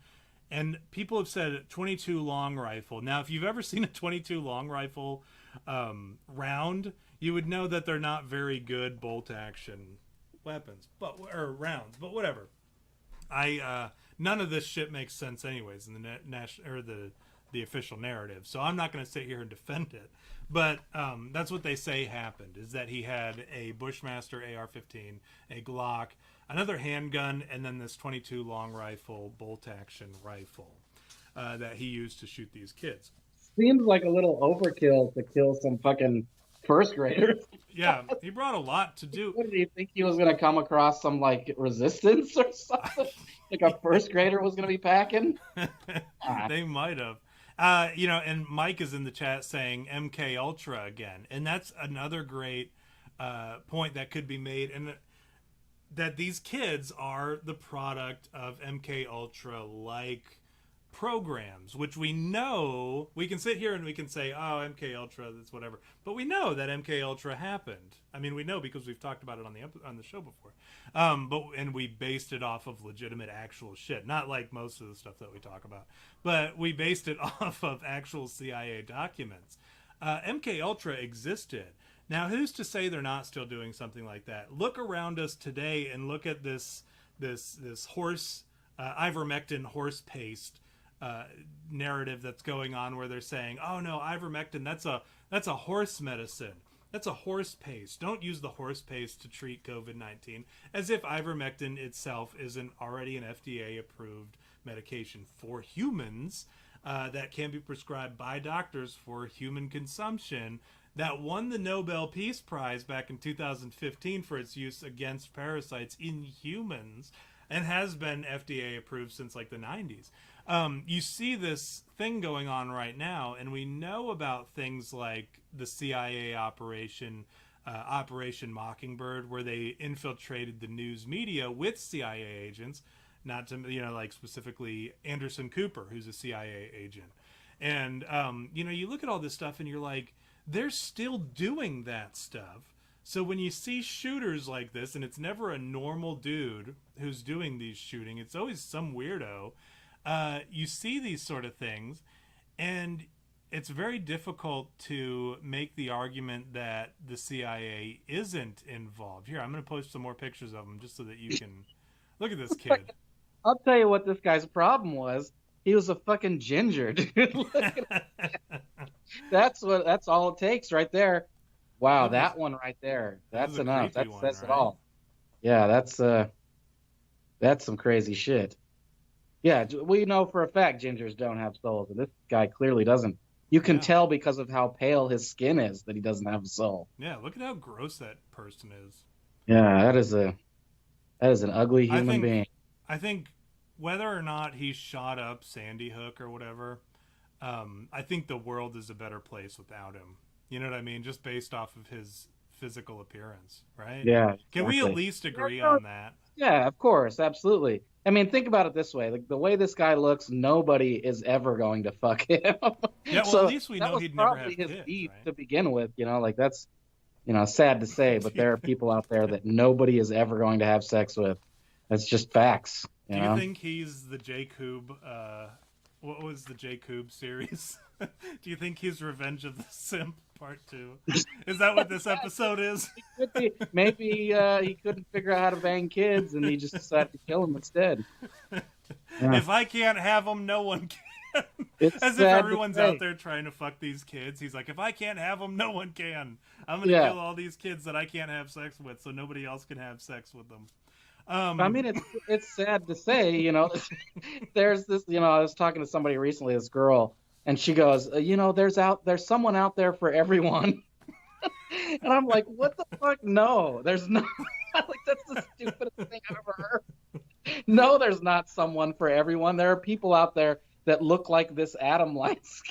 and people have said 22 long rifle. Now, if you've ever seen a 22 long rifle round, you would know that they're not very good bolt action weapons, or rounds. But whatever. None of this shit makes sense, anyways, in the official narrative. So I'm not going to sit here and defend it. But that's what they say happened: is that he had a Bushmaster AR-15, a Glock, another handgun, and then this 22 long rifle, bolt action rifle that he used to shoot these kids. Seems like a little overkill to kill some fucking first graders. Yeah, he brought a lot to do. What did he think he was going to come across? Some like resistance or something? Like a first grader was going to be packing? They might have. And Mike is in the chat saying MK Ultra again, and that's another great point that could be made, and that these kids are the product of MK Ultra like programs, which we know. We can sit here and we can say, oh, MK Ultra, that's whatever, but we know that MK Ultra happened. I mean, we know because we've talked about it on the show before. And we based it off of legitimate actual shit, not like most of the stuff that we talk about, but we based it off of actual CIA documents. MK Ultra existed. Now, who's to say they're not still doing something like that? Look around us today and look at this horse ivermectin horse paste narrative that's going on, where they're saying, "Oh no, ivermectin, that's a horse medicine. That's a horse paste. Don't use the horse paste to treat COVID-19," as if ivermectin itself isn't already an FDA-approved medication for humans that can be prescribed by doctors for human consumption. that won the Nobel Peace Prize back in 2015 for its use against parasites in humans, and has been FDA approved since like the 90s. You see this thing going on right now, and we know about things like the CIA Operation Mockingbird, where they infiltrated the news media with CIA agents, not to, like specifically Anderson Cooper, who's a CIA agent. And, you look at all this stuff and you're like, they're still doing that stuff. So when you see shooters like this, and it's never a normal dude who's doing these shooting, it's always some weirdo. You see these sort of things, and it's very difficult to make the argument that the CIA isn't involved. Here, I'm going to post some more pictures of them just so that you can look at this kid. I'll tell you what this guy's problem was. He was a fucking ginger, dude. Look at that's all it takes right there. Wow, that one right there. That's enough. That says it all. Yeah, that's some crazy shit. Yeah, we know for a fact gingers don't have souls, and this guy clearly doesn't. You can tell because of how pale his skin is that he doesn't have a soul. Yeah, look at how gross that person is. Yeah, that is an ugly human being. I think whether or not he shot up Sandy Hook or whatever, I think the world is a better place without him. You know what I mean? Just based off of his physical appearance, right? Yeah. Exactly. Can we at least agree on that? Yeah, of course, absolutely. I mean, think about it this way: like the way this guy looks, nobody is ever going to fuck him. Yeah, well, at least we know he'd never have kids, his beef right? to begin with. Like that's, sad to say, but there are people out there that nobody is ever going to have sex with. That's just facts. Do you think he's the J. Coob? What was the J. Coob series? Do you think he's Revenge of the Simp Part 2? Is that what this episode is? Maybe he couldn't figure out how to bang kids, and he just decided to kill them instead. Yeah. If I can't have them, no one can. As if everyone's out there trying to fuck these kids. He's like, if I can't have them, no one can. I'm going to kill all these kids that I can't have sex with, so nobody else can have sex with them. I mean, it's sad to say, there's this, I was talking to somebody recently, this girl, and she goes, there's someone out there for everyone. And I'm like, what the fuck? No, there's no, like, that's the stupidest thing I've ever heard. No, there's not someone for everyone. There are people out there that look like this Adam Lanza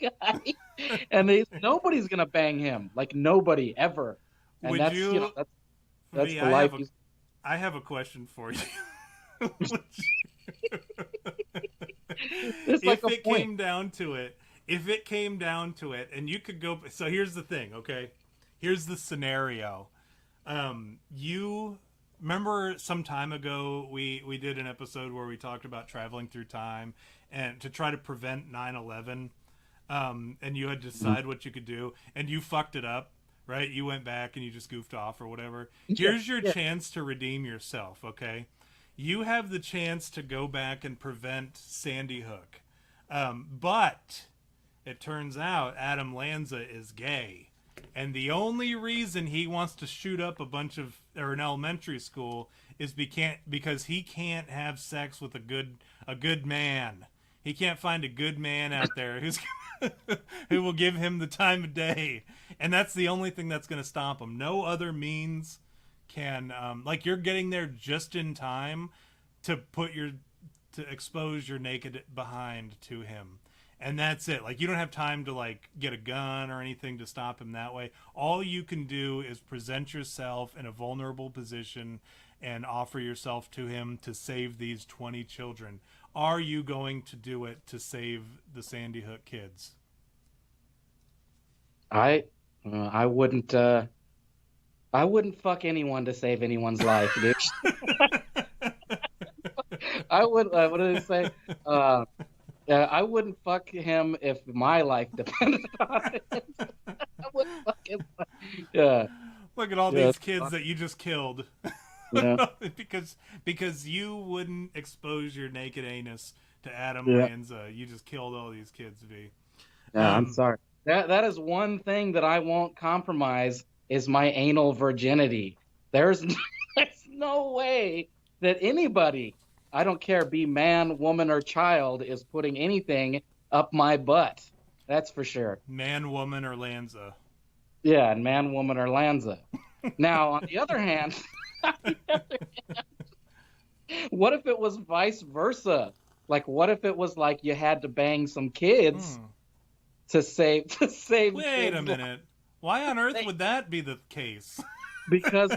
guy, and nobody's going to bang him. Like, nobody ever. And that's the life I have a question for you. If it came down to it, and you could go, so here's the thing, okay? Here's the scenario. You remember some time ago we did an episode where we talked about traveling through time and to try to prevent 9/11, and you had to decide what you could do, and you fucked it up. Right? You went back and you just goofed off or whatever. Here's your chance to redeem yourself, okay? You have the chance to go back and prevent Sandy Hook. But it turns out Adam Lanza is gay. And the only reason he wants to shoot up an elementary school is because he can't have sex with a good man. He can't find a good man out there who will give him the time of day. And that's the only thing that's going to stop him. No other means can, you're getting there just in time to expose your naked behind to him. And that's it. Like, you don't have time to, get a gun or anything to stop him that way. All you can do is present yourself in a vulnerable position and offer yourself to him to save these 20 children. Are you going to do it to save the Sandy Hook kids? I wouldn't fuck anyone to save anyone's life, dude. I would. What did it say? I wouldn't fuck him if my life depended on it. I wouldn't fuck him. Yeah. Look at all these kids that you just killed. Yeah. because you wouldn't expose your naked anus to Adam Lanza. You just killed all these kids, V. Yeah, I'm sorry. That is one thing that I won't compromise is my anal virginity. There's no way that anybody, I don't care, be man, woman, or child, is putting anything up my butt. That's for sure. Man, woman, or Lanza. Yeah, and man, woman, or Lanza. Now, on the other hand, what if it was vice versa? Like, what if it was like you had to bang some kids to save Wait kids' a minute. Why on earth would that be the case? Because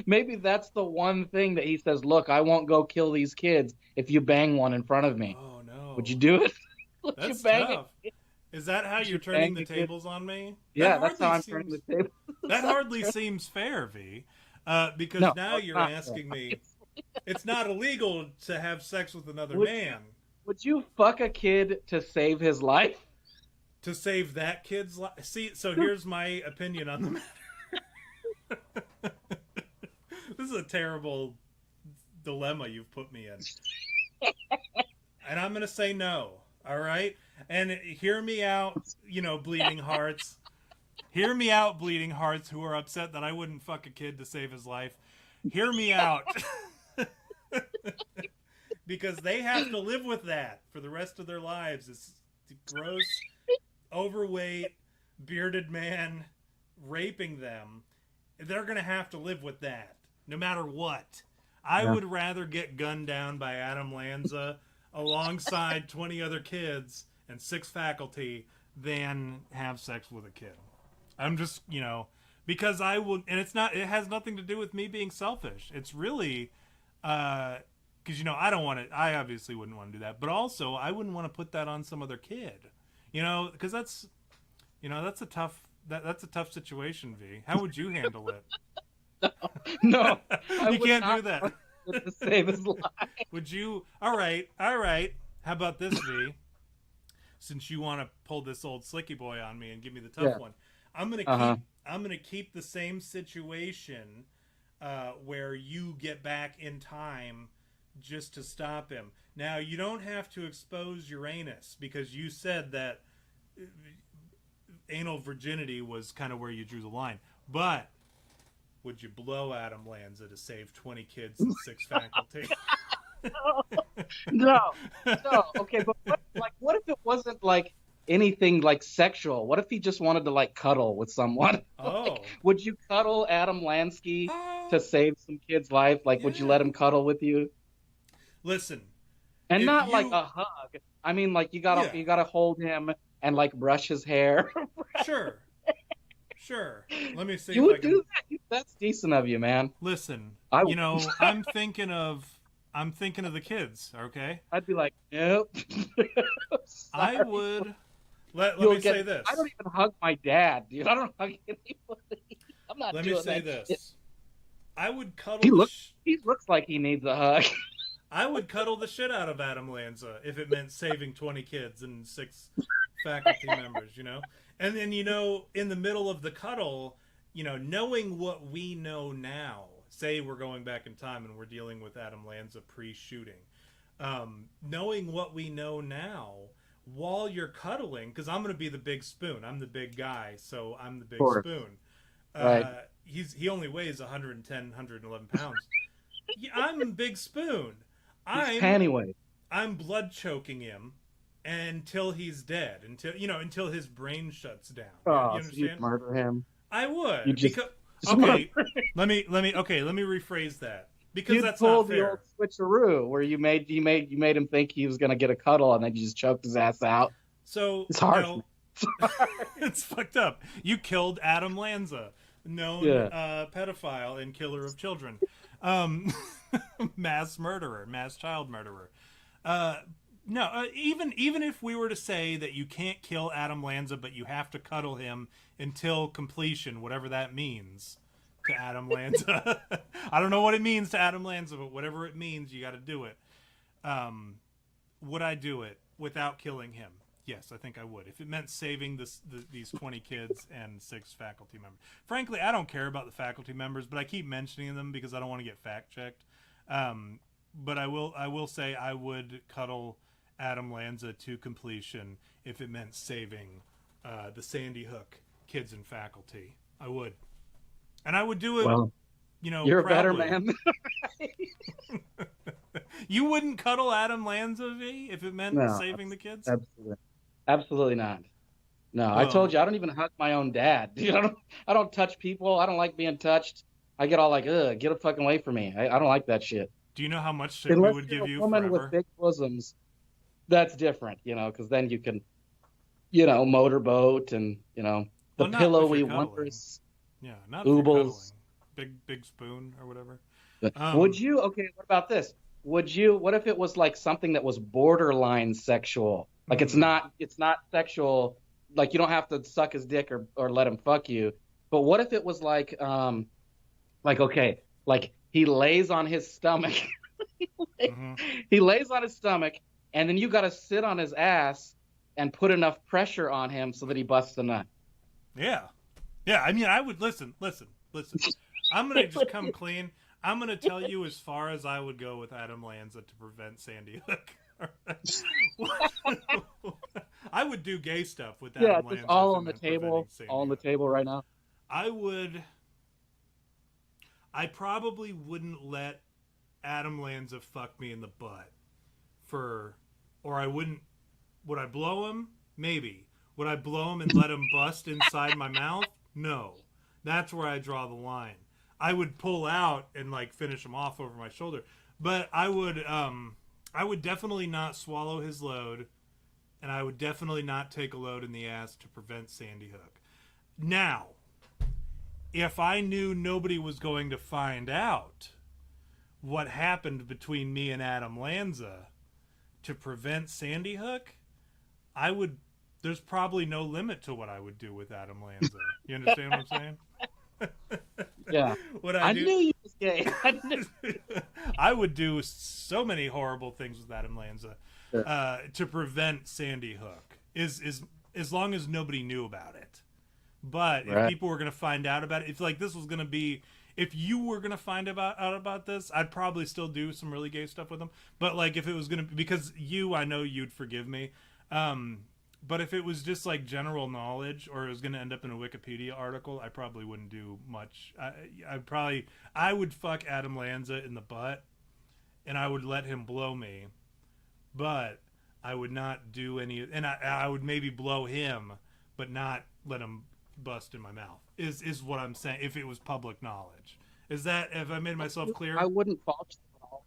maybe that's the one thing that he says, look, I won't go kill these kids if you bang one in front of me. Oh, no. Would you do it? Would That's you bang tough. Is that how you're turning the tables on me? Yeah, that's how I'm turning the tables. That hardly seems fair, V. Because now you're asking me, it's not illegal to have sex with another man. Would you fuck a kid to save his life? To save that kid's life? See, so here's my opinion on the matter. This is a terrible dilemma you've put me in. And I'm going to say no, all right? And hear me out, bleeding hearts. Hear me out, bleeding hearts, who are upset that I wouldn't fuck a kid to save his life. Hear me out. Because they have to live with that for the rest of their lives. This gross, overweight, bearded man raping them. They're going to have to live with that, no matter what. I would rather get gunned down by Adam Lanza alongside 20 other kids and 6 faculty than have sex with a kid. I'm just, because I will, and it has nothing to do with me being selfish. It's really, because, I obviously wouldn't want to do that, but also I wouldn't want to put that on some other kid, because that's a tough situation, V. How would you handle it? No, you can't do that. To save his life. Would you? All right. How about this, V? Since you want to pull this old slicky boy on me and give me the tough one, I'm gonna keep the same situation where you get back in time just to stop him. Now you don't have to expose Uranus because you said that anal virginity was kind of where you drew the line, but would you blow Adam Lanza to save 20 kids and 6 faculty? No. Okay, but what if it wasn't like anything like sexual? What if he just wanted to like cuddle with someone? Oh. Would you cuddle Adam Lansky to save some kid's life? Like, would you let him cuddle with you? Listen. And not like a hug. I mean, like you gotta hold him and like brush his hair. Sure. Let me see. You would do that. That's decent of you, man. Listen, I'm thinking of the kids. Okay. I'd be like, nope. I would. Let me say this. I don't even hug my dad, dude. I don't hug anybody. I'm not. Let me say this. Shit. I would cuddle. He looks like he needs a hug. I would cuddle the shit out of Adam Lanza if it meant saving 20 kids and 6 faculty members. And then, in the middle of the cuddle, knowing what we know now, say we're going back in time and we're dealing with Adam Lanza pre-shooting, knowing what we know now, while you're cuddling, because I'm going to be the big spoon. I'm the big guy, so I'm the big spoon. Right. He only weighs 110, 111 pounds. I'm a big spoon. I'm blood choking him until he's dead, until his brain shuts down. Oh, you understand? So you'd murder him. I would. Let me rephrase that because that's not fair. You pulled the old switcheroo where you made him think he was gonna get a cuddle and then you just choked his ass out. So it's hard. It's fucked up. You killed Adam Lanza, known pedophile and killer of children, mass murderer, mass child murderer. No, even if we were to say that you can't kill Adam Lanza, but you have to cuddle him until completion, whatever that means to Adam Lanza. I don't know what it means to Adam Lanza, but whatever it means, you got to do it. Would I do it without killing him? Yes, I think I would. If it meant saving these 20 kids and 6 faculty members. Frankly, I don't care about the faculty members, but I keep mentioning them because I don't want to get fact-checked. But I will say I would cuddle Adam Lanza to completion if it meant saving the Sandy Hook kids and faculty. I would. And I would do it, you're proudly. A better man. You wouldn't cuddle Adam Lanza, V, if it meant saving the kids? Absolutely not. No, I told Well, you I don't even hug my own dad. Dude, I don't touch people. I don't like being touched. I get all like, ugh, get a fucking away from me. I don't like that shit. do you know how much shit we Unless would you're give a you woman with forever? big bosoms, that's different, because then you can, motorboat and, the Well, not if you're pillowy, cuddling. wondrous Yeah, not if you're cuddling. oobles. Big spoon or whatever. Would Um, you, okay, what about this? What if it was like something that was borderline sexual? Like mm, it's not sexual, like you don't have to suck his dick or let him fuck you. But what if it was okay, like he lays on his stomach. mm-hmm. He lays on his stomach, and then you got to sit on his ass and put enough pressure on him so that he busts a nut. Yeah, yeah. I mean, I would listen. I'm gonna just come clean. I'm gonna tell you as far as I would go with Adam Lanza to prevent Sandy Hook. I would do gay stuff with Yeah, Adam just Lanza if all it on the meant preventing table, all Sandy on the Hook. table right now. I would. I probably wouldn't let Adam Lanza fuck me in the butt for, or I wouldn't. Would I blow him? Maybe. Would I blow him and let him bust inside my mouth? No. That's where I draw the line. I would pull out and like finish him off over my shoulder, but I would definitely not swallow his load, and I would definitely not take a load in the ass to prevent Sandy Hook. Now, if I knew nobody was going to find out what happened between me and Adam Lanza to prevent Sandy Hook, I would. There's probably no limit to what I would do with Adam Lanza. You understand what I'm saying? Yeah, What I I do, knew you was gay. I would do so many horrible things with Adam Lanza Sure. to prevent Sandy Hook. Is as long as nobody knew about it. But if Right. people were going to find out about it, if like this was going to be, if you were going to find out about this, I'd probably still do some really gay stuff with them. But like if it was going to, because I know you'd forgive me. Um, but if it was just like general knowledge, or it was going to end up in a Wikipedia article, I probably wouldn't do much. I would fuck Adam Lanza in the butt, and I would let him blow me, but I would not do any, and I would maybe blow him, but not let him bust in my mouth. Is what I'm saying. If it was public knowledge, is that, have I made myself I clear? wouldn't fault you at all.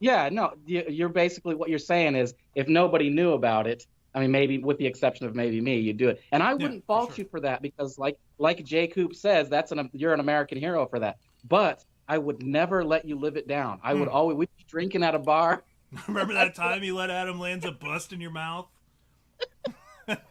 Yeah, no, you're basically what you're saying is if nobody knew about it, I mean, maybe with the exception of maybe me, you'd do it. And I Yeah, wouldn't for fault sure. you for that because like Jay Coop says, you're an American hero for that. But I would never let you live it down. I would Hmm. always we'd be drinking at a bar. Remember that time you let Adam Lanza bust in your mouth?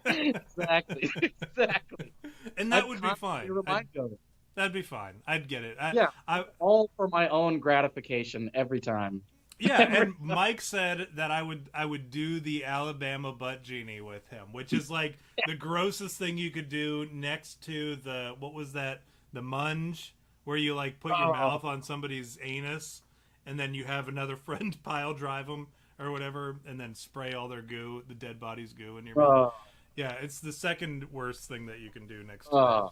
Exactly. Exactly. And that I'd would be constantly fine. remind you of it. That'd be fine. I'd get it. Yeah, I all for my own gratification every time. Yeah, Every and Mike said that I would do the Alabama butt genie with him, which is like the grossest thing you could do next to the, what was that, the munge, where you like put your oh, mouth on somebody's anus and then you have another friend pile drive them or whatever and then spray all their goo, the dead body's goo in your mouth. oh, Yeah, it's the second worst thing that you can do next to that. oh.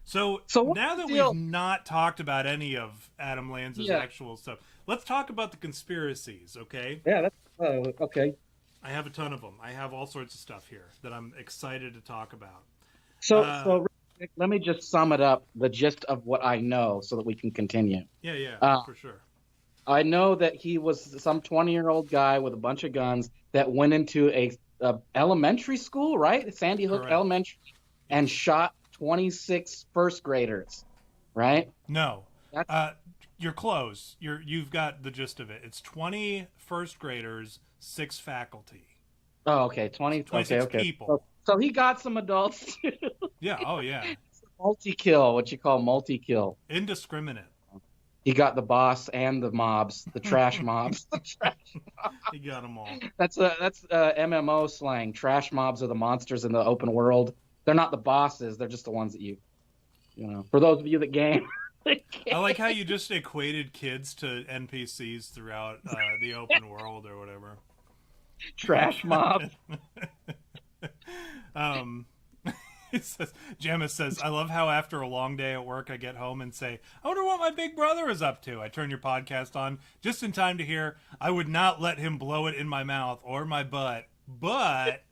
So So what's now the that we've deal? not talked about any of Adam Lanza's Yeah, actual stuff, let's talk about the conspiracies, okay? yeah, that's okay. I have a ton of them. I have all sorts of stuff here that I'm excited to talk about. So Uh, real quick, let me just sum it up, the gist of what I know, so that we can continue. yeah, Uh, for sure. I know that he was some 20-year-old guy with a bunch of guns that went into a elementary school, right? Sandy Hook Correct. Elementary, and Yes. shot 26 first graders, right? No. That's You're close. You've got the gist of it. It's 20 first graders, 6 faculty. oh, okay, 20. Okay, 26 okay. people. So he got some adults too. Yeah, oh yeah. Multi-kill, what you call multi-kill. Indiscriminate. He got the boss and the mobs, the trash mobs. The trash. You got them all. That's MMO slang. Trash mobs are the monsters in the open world. They're not the bosses. They're just the ones that for those of you that game. I like how you just equated kids to NPCs throughout the open world or whatever. Trash mobs. um, Jamis says, I love how after a long day at work, I get home and say, I wonder what my big brother is up to. I turn your podcast on just in time to hear, I would not let him blow it in my mouth or my butt, but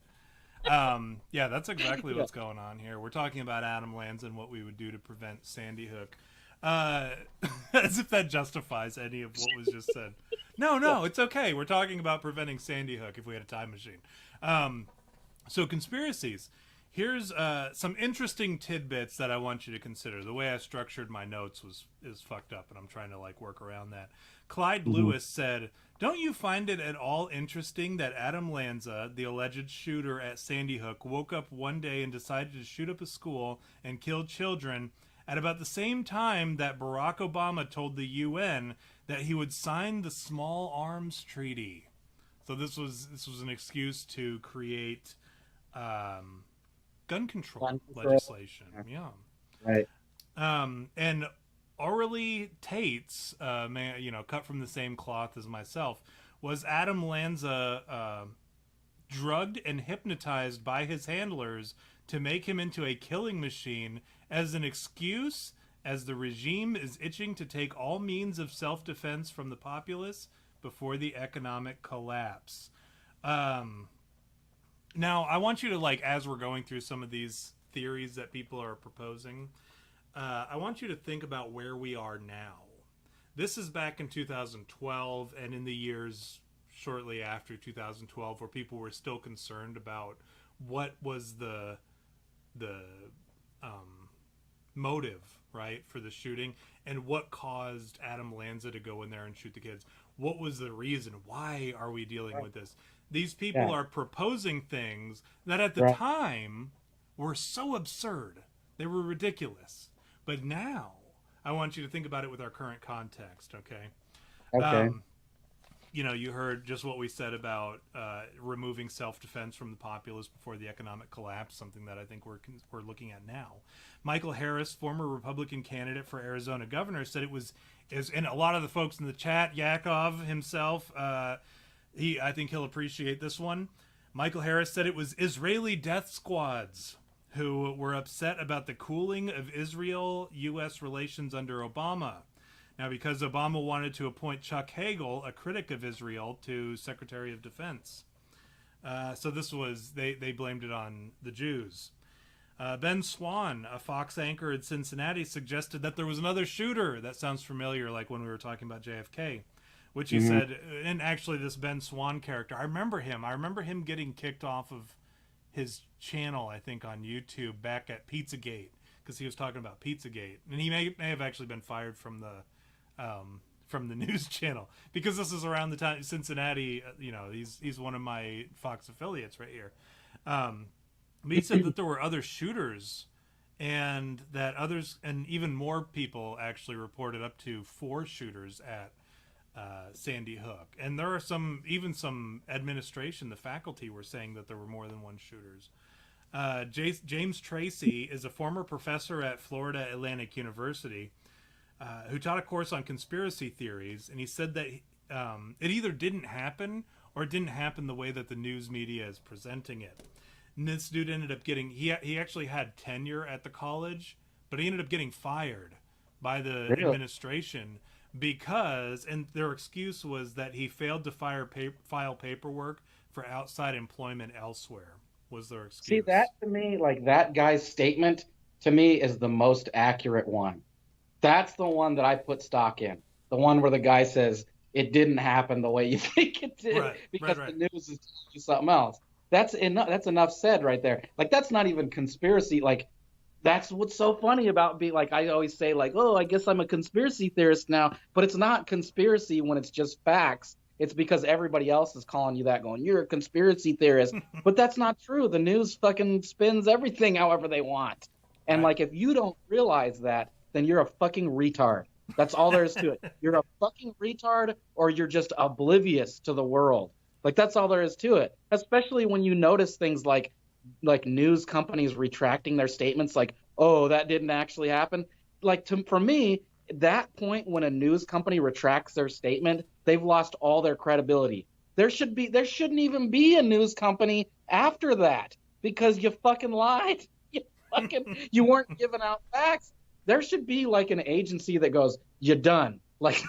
Yeah, that's exactly what's going on here. We're talking about Adam Lanza and what we would do to prevent Sandy Hook. As if that justifies any of what was just said. No, it's okay. We're talking about preventing Sandy Hook if we had a time machine. So conspiracies. Here's some interesting tidbits that I want you to consider. The way I structured my notes is fucked up, and I'm trying to work around that. Clyde Lewis said, "Don't you find it at all interesting that Adam Lanza, the alleged shooter at Sandy Hook, woke up one day and decided to shoot up a school and kill children at about the same time that Barack Obama told the UN that he would sign the Small Arms Treaty?" So this was an excuse to create gun control legislation. Yeah. Right. And Orally Tate's, cut from the same cloth as myself, was Adam Lanza drugged and hypnotized by his handlers to make him into a killing machine as an excuse, as the regime is itching to take all means of self-defense from the populace before the economic collapse. Now, I want you to, as we're going through some of these theories that people are proposing, I want you to think about where we are now. This is back in 2012 and in the years shortly after 2012, where people were still concerned about what was the motive, right, for the shooting, and what caused Adam Lanza to go in there and shoot the kids. What was the reason? Why are we dealing with this? These people are proposing things that at the time were so absurd. They were ridiculous. But now, I want you to think about it with our current context, okay? Okay. You heard just what we said about removing self-defense from the populace before the economic collapse, something that I think we're looking at now. Michael Harris, former Republican candidate for Arizona governor, said and a lot of the folks in the chat, Yakov himself, I think he'll appreciate this one. Michael Harris said it was Israeli death squads who were upset about the cooling of Israel-U.S. relations under Obama. Now, because Obama wanted to appoint Chuck Hagel, a critic of Israel, to Secretary of Defense. So this was, they blamed it on the Jews. Ben Swan, a Fox anchor in Cincinnati, suggested that there was another shooter. That sounds familiar, like when we were talking about JFK. Which he said, and actually this Ben Swan character, I remember him getting kicked off of his channel, I think, on YouTube back at Pizzagate, because he was talking about Pizzagate. And he may have actually been fired from the news channel, because this is around the time Cincinnati, he's one of my Fox affiliates right here. But he said that there were other shooters, and that others, and even more people actually reported up to 4 shooters at Sandy Hook. And there are some administration, the faculty, were saying that there were more than one shooters. James Tracy is a former professor at Florida Atlantic University who taught a course on conspiracy theories, and he said that it either didn't happen or it didn't happen the way that the news media is presenting it. And this dude ended up getting, he actually had tenure at the college, but he ended up getting fired by the administration because, and their excuse was that he failed to file paperwork for outside employment elsewhere, was their excuse. See, that to me, that guy's statement to me is the most accurate one. That's the one that I put stock in. The one where the guy says it didn't happen the way you think it did, because the news is telling you something else. That's enough said right there. That's not even conspiracy. That's what's so funny about being, I always say, oh, I guess I'm a conspiracy theorist now, but it's not conspiracy when it's just facts. It's because everybody else is calling you that, going, you're a conspiracy theorist. But that's not true. The news fucking spins everything however they want. And if you don't realize that, then you're a fucking retard. That's all there is to it. You're a fucking retard, or you're just oblivious to the world. That's all there is to it. Especially when you notice things like news companies retracting their statements, oh, that didn't actually happen. For me, that point when a news company retracts their statement, they've lost all their credibility. There shouldn't even be a news company after that, because you fucking lied. You weren't giving out facts. There should be an agency that goes, you're done.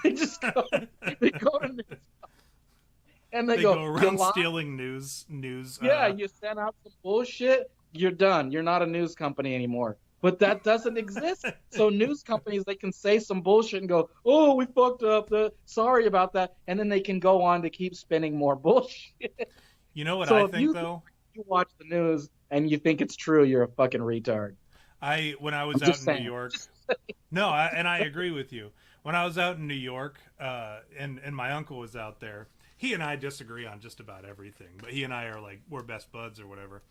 They just go to news. And they They go, go you around lie? stealing news. Yeah, you send out some bullshit, you're done. You're not a news company anymore. But that doesn't exist. So news companies, they can say some bullshit and go, "Oh, we fucked up. Sorry about that," and then they can go on to keep spinning more bullshit. You know what I So if think though? you watch the news and you think it's true, you're a fucking retard. When I I'm was out just in New saying. York, no, and I agree with you. When I was out in New York, and my uncle was out there, he and I disagree on just about everything, but he and I are like we're best buds or whatever.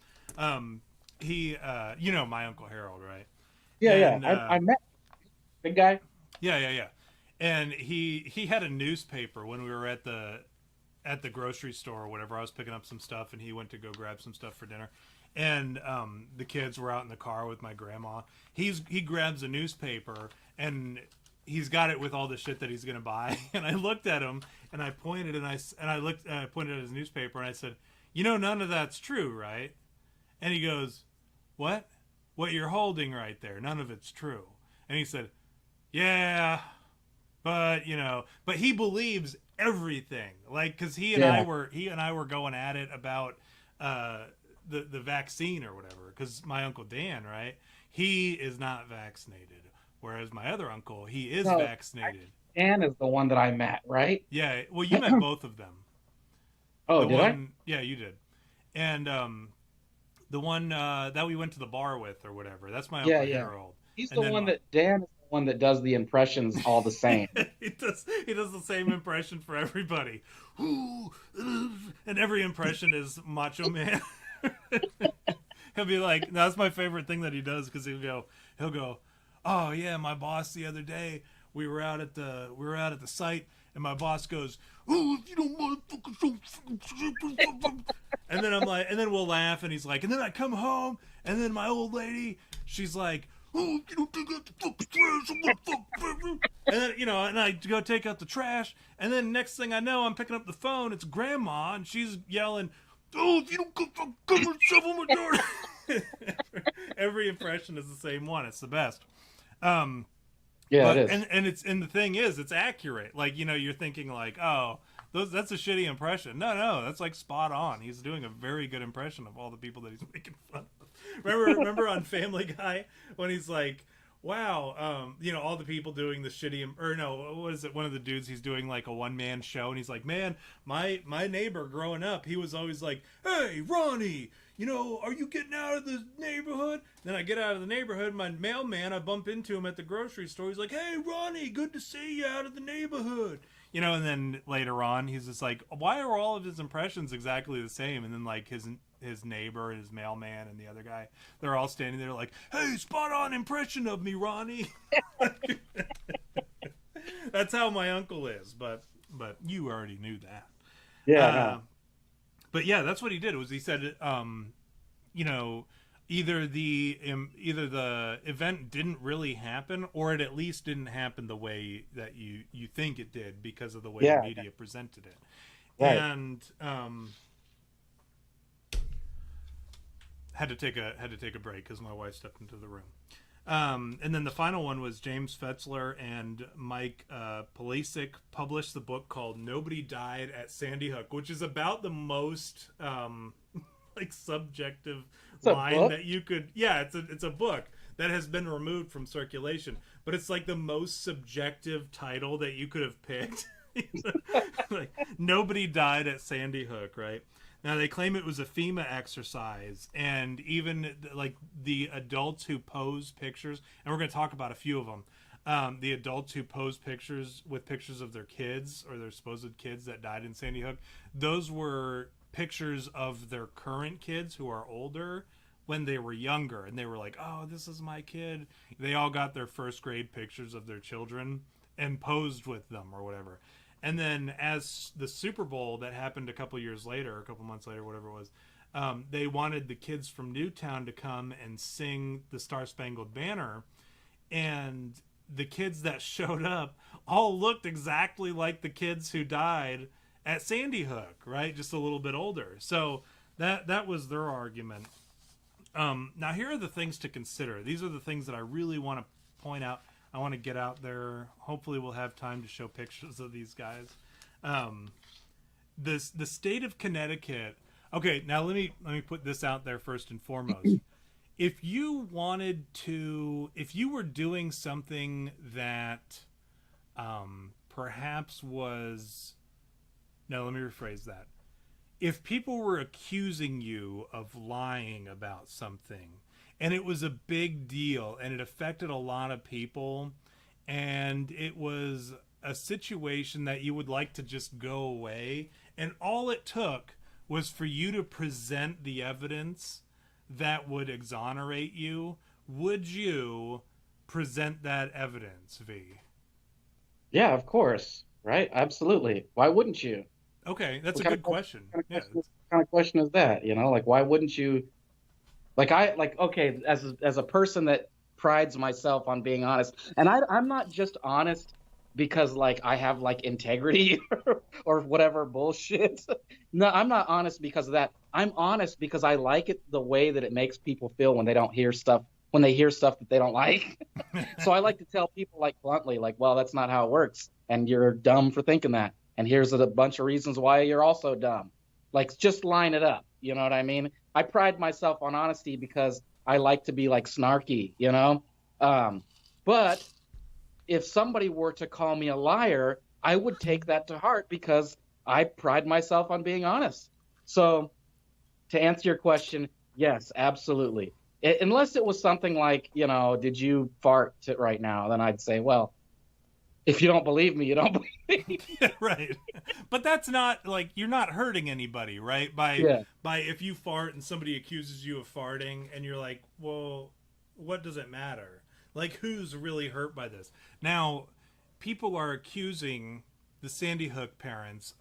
You know my uncle Harold, right? Yeah, yeah. And I met big guy. yeah. And he had a newspaper when we were at the grocery store or whatever. I was picking up some stuff, and he went to go grab some stuff for dinner. And the kids were out in the car with my grandma. He grabs a newspaper, and he's got it with all the shit that he's gonna buy. And I looked at him, and I pointed, and I pointed at his newspaper, and I said, "You know, none of that's true, right?" And he goes, "What? What you're holding right there? None of it's true." And he said, "Yeah, but but he believes everything, like because he and I were going at it about the vaccine or whatever, because my uncle Dan, right, he is not vaccinated, whereas my other uncle, he is vaccinated. Dan is the one that I met, right? Yeah, well, you met both of them. Oh, The did I? one, yeah, you did. And the one that we went to the bar with or whatever, that's my Yeah, uncle yeah. Harold. He's And the then one that Dan is the one that does the impressions all the same. he does the same impression for everybody. And every impression is Macho Man. He'll be like, that's my favorite thing that he does, because he'll go, "Oh yeah, my boss the other day, we were out at the site, and my boss goes, 'Oh, if you don't motherfuckers don't,' and then I'm like, and then we'll laugh, and he's like, and then I come home, and then my old lady, she's like, 'Oh, if you don't take out the fucking trash, I'm gonna fuck,' and then and I go take out the trash, and then next thing I know, I'm picking up the phone, it's grandma, and she's yelling, 'Oh, if you don't come and shovel my door.'" Every impression is the same one. It's the best. Yeah, it is. And the thing is, it's accurate. Like, you're thinking like, "Oh, that's a shitty impression." No, that's like spot on. He's doing a very good impression of all the people that he's making fun of. Remember on Family Guy when he's like, "Wow, all the people doing the shitty, or no, what is it? One of the dudes, he's doing like a one-man show, and he's like, 'Man, my neighbor growing up, he was always like, "Hey, Ronnie, are you getting out of the neighborhood?" Then I get out of the neighborhood, my mailman, I bump into him at the grocery store. He's like, "Hey, Ronnie, good to see you out of the neighborhood." And then later on, he's just like, why are all of his impressions exactly the same? And then like his neighbor and his mailman and the other guy, they're all standing there like, "Hey, spot on impression of me, Ronnie." That's how my uncle is, but you already knew that. Yeah, no. But yeah, that's what he did. Was he said, either the event didn't really happen, or it at least didn't happen the way that you think it did, because of the way the media presented it. Right. And had to take a break because my wife stepped into the room. And then the final one was James Fetzler and Mike Polasek published the book called "Nobody Died at Sandy Hook," which is about the most like subjective line that you could. Yeah, it's a book that has been removed from circulation, but it's like the most subjective title that you could have picked. Like, "Nobody died at Sandy Hook," right? Now, they claim it was a FEMA exercise, and even like the adults who pose pictures, and we're going to talk about a few of them. The adults who pose pictures with pictures of their kids or their supposed kids that died in Sandy Hook, those were pictures of their current kids who are older when they were younger, and they were like, "Oh, this is my kid." They all got their first grade pictures of their children and posed with them or whatever. And then as the Super Bowl that happened a couple months later, whatever it was, they wanted the kids from Newtown to come and sing the Star Spangled Banner. And the kids that showed up all looked exactly like the kids who died at Sandy Hook, right? Just a little bit older. So that was their argument. Now, here are the things to consider. These are the things that I really want to point out. I want to get out there. Hopefully we'll have time to show pictures of these guys. the state of Connecticut. Okay, now let me put this out there first and foremost. If you were doing something that perhaps was, no, let me rephrase that. If people were accusing you of lying about something and it was a big deal and it affected a lot of people and it was a situation that you would like to just go away, and all it took was for you to present the evidence that would exonerate you, would you present that evidence, V? Yeah, of course. Right? Absolutely. Why wouldn't you? Okay, that's a good question. What kind of question is that? Like, why wouldn't you? Okay, as a person that prides myself on being honest, and I'm not just honest because like I have like integrity or whatever bullshit. No, I'm not honest because of that. I'm honest because I like it the way that it makes people feel when they hear stuff that they don't like. So I like to tell people like bluntly, like, well, that's not how it works, and you're dumb for thinking that. And here's a bunch of reasons why you're also dumb. Like, just line it up. You know what I mean? I pride myself on honesty because I like to be like snarky, But if somebody were to call me a liar, I would take that to heart because I pride myself on being honest. So to answer your question, yes, absolutely. Unless it was something like, did you fart right now? Then I'd say, well, if you don't believe me, you don't believe me. Right. But that's not like, you're not hurting anybody, right? By if you fart and somebody accuses you of farting and you're like, well, what does it matter? Like, who's really hurt by this? Now, people are accusing the Sandy Hook parents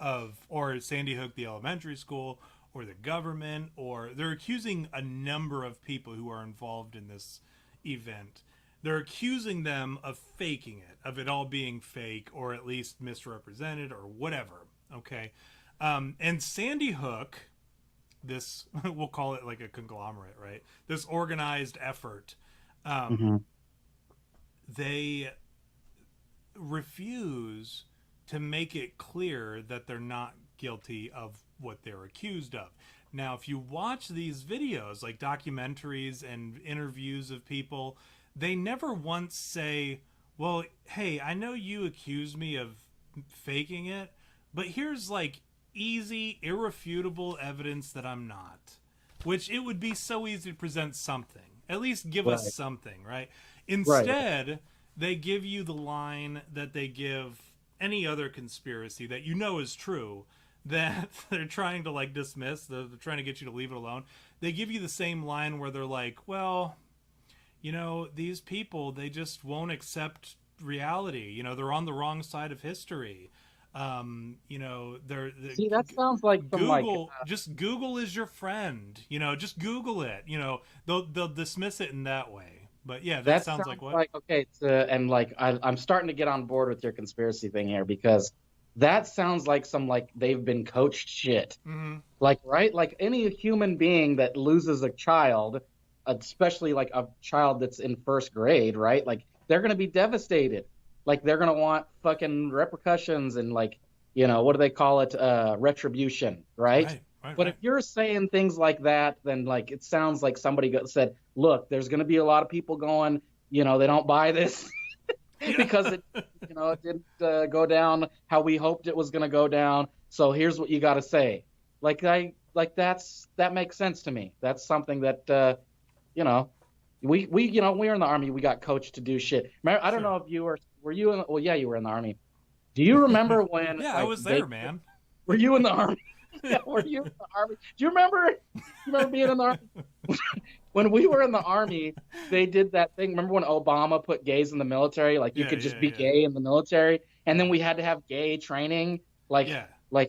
or Sandy Hook, the elementary school, or the government, or they're accusing a number of people who are involved in this event. They're accusing them of faking it, of it all being fake, or at least misrepresented, or whatever. Okay. And Sandy Hook, this, we'll call it like a conglomerate, right? This organized effort, they refuse to make it clear that they're not guilty of what they're accused of. Now, if you watch these videos, like documentaries and interviews of people, they never once say, well, hey, I know you accused me of faking it, but here's like easy, irrefutable evidence that I'm not. Which it would be so easy to present something. At least give us something, right? Instead, they give you the line that they give any other conspiracy that you know is true, that they're trying to like dismiss, they're trying to get you to leave it alone. They give you the same line where they're like, well, these people, they just won't accept reality. They're on the wrong side of history. See, that sounds like Google. Just Google is your friend. Just Google it. They'll dismiss it in that way. But yeah, that sounds like what? Okay, and like I'm starting to get on board with your conspiracy thing here because that sounds like some like they've been coached shit. Mm-hmm. Like, right? Like any human being that loses a child, especially like a child that's in first grade, right? Like they're going to be devastated. Like they're going to want fucking repercussions and like, what do they call it? Retribution, right? But if you're saying things like that, then like it sounds like somebody said, look, there's going to be a lot of people going, they don't buy this because it, it didn't go down how we hoped it was going to go down. So here's what you got to say. That makes sense to me. That's something that, we were in the Army. We got coached to do shit. Remember, I don't know if you were you in? Well, yeah, you were in the Army. Do you remember when? Yeah, I was there, man. Were you in the Army? Yeah, were you in the Army? Do you remember? Being in the Army? When we were in the Army, they did that thing. Remember when Obama put gays in the military? Like you could just be gay in the military, and then we had to have gay training. Like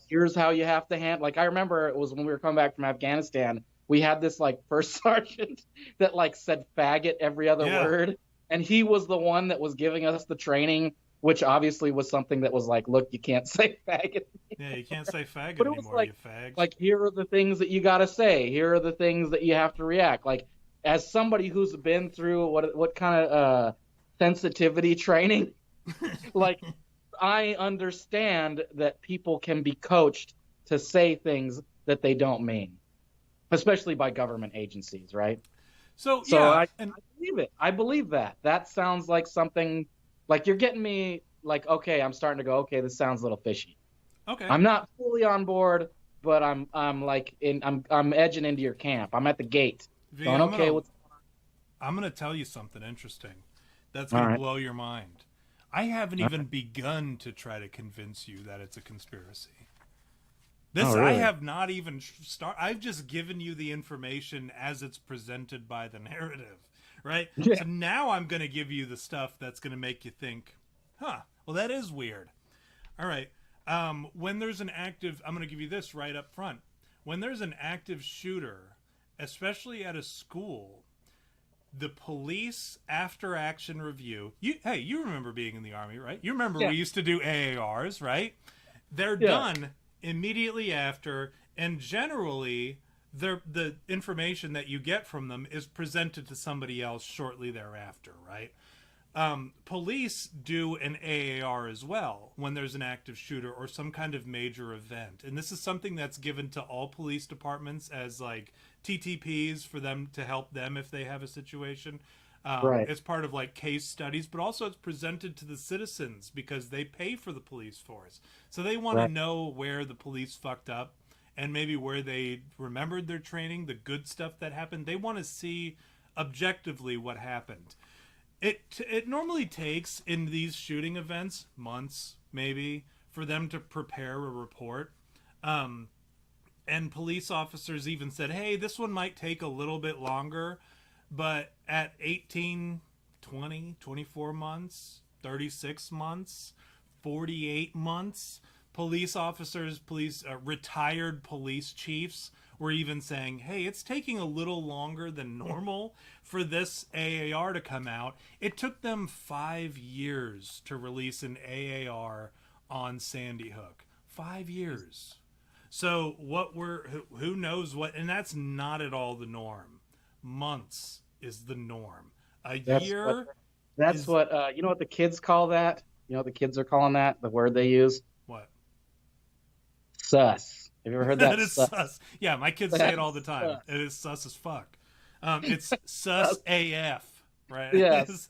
here's how you have to handle. Like I remember it was when we were coming back from Afghanistan. We had this like first sergeant that like said faggot every other word, and he was the one that was giving us the training, which obviously was something that was like, look, you can't say faggot. Yeah, you can't say faggot but it anymore, was like, you fags. Like, here are the things that you got to say. Here are the things that you have to react. Like, as somebody who's been through what kind of sensitivity training, like, I understand that people can be coached to say things that they don't mean, especially by government agencies, right? So So yeah, I and believe it. I believe that. That sounds like something like you're getting me like, okay, I'm starting to go, okay, this sounds a little fishy. okay, I'm not fully on board, but I'm like I'm edging into your camp. I'm at the gate. V, Going, okay, what's I'm gonna tell you something interesting that's all gonna right. blow your mind. I haven't All even right. begun to try to convince you that it's a conspiracy. Oh, This I really? have not even start. I've just given you the information as it's presented by the narrative, right? Yeah. So now I'm going to give you the stuff that's going to make you think, "Huh? Well, that is weird." All right. When there's an active, I'm going to give you this right up front. When there's an active shooter, especially at a school, the police after action review. Hey, you remember being in the Army, right? You remember Yeah. we used to do AARs, right? They're Yeah. done immediately after, and generally the information that you get from them is presented to somebody else shortly thereafter, right? Police do an AAR as well when there's an active shooter or some kind of major event. And this is something that's given to all police departments as like TTPs for them to help them if they have a situation. Right. It's part of like case studies, but also it's presented to the citizens because they pay for the police force. So they want to Right. know where the police fucked up and maybe where they remembered their training, the good stuff that happened. They want to see objectively what happened. It normally takes in these shooting events months maybe for them to prepare a report. And police officers even said, hey, this one might take a little bit longer, but at 18, 20, 24 months, 36 months, 48 months, police officers, retired police chiefs were even saying, hey, it's taking a little longer than normal for this AAR to come out. It took them 5 years to release an AAR on Sandy Hook. 5 years. So who knows what, and that's not at all the norm. Months is the norm. A That's what year that's is what you know what the kids call that? You know what the kids are calling that? The word they use? what? Sus. Have you ever heard It that? is Sus. sus. Yeah, my kids say it all the That's time. sus. It is sus as fuck. It's sus Sus. AF, right? Yes.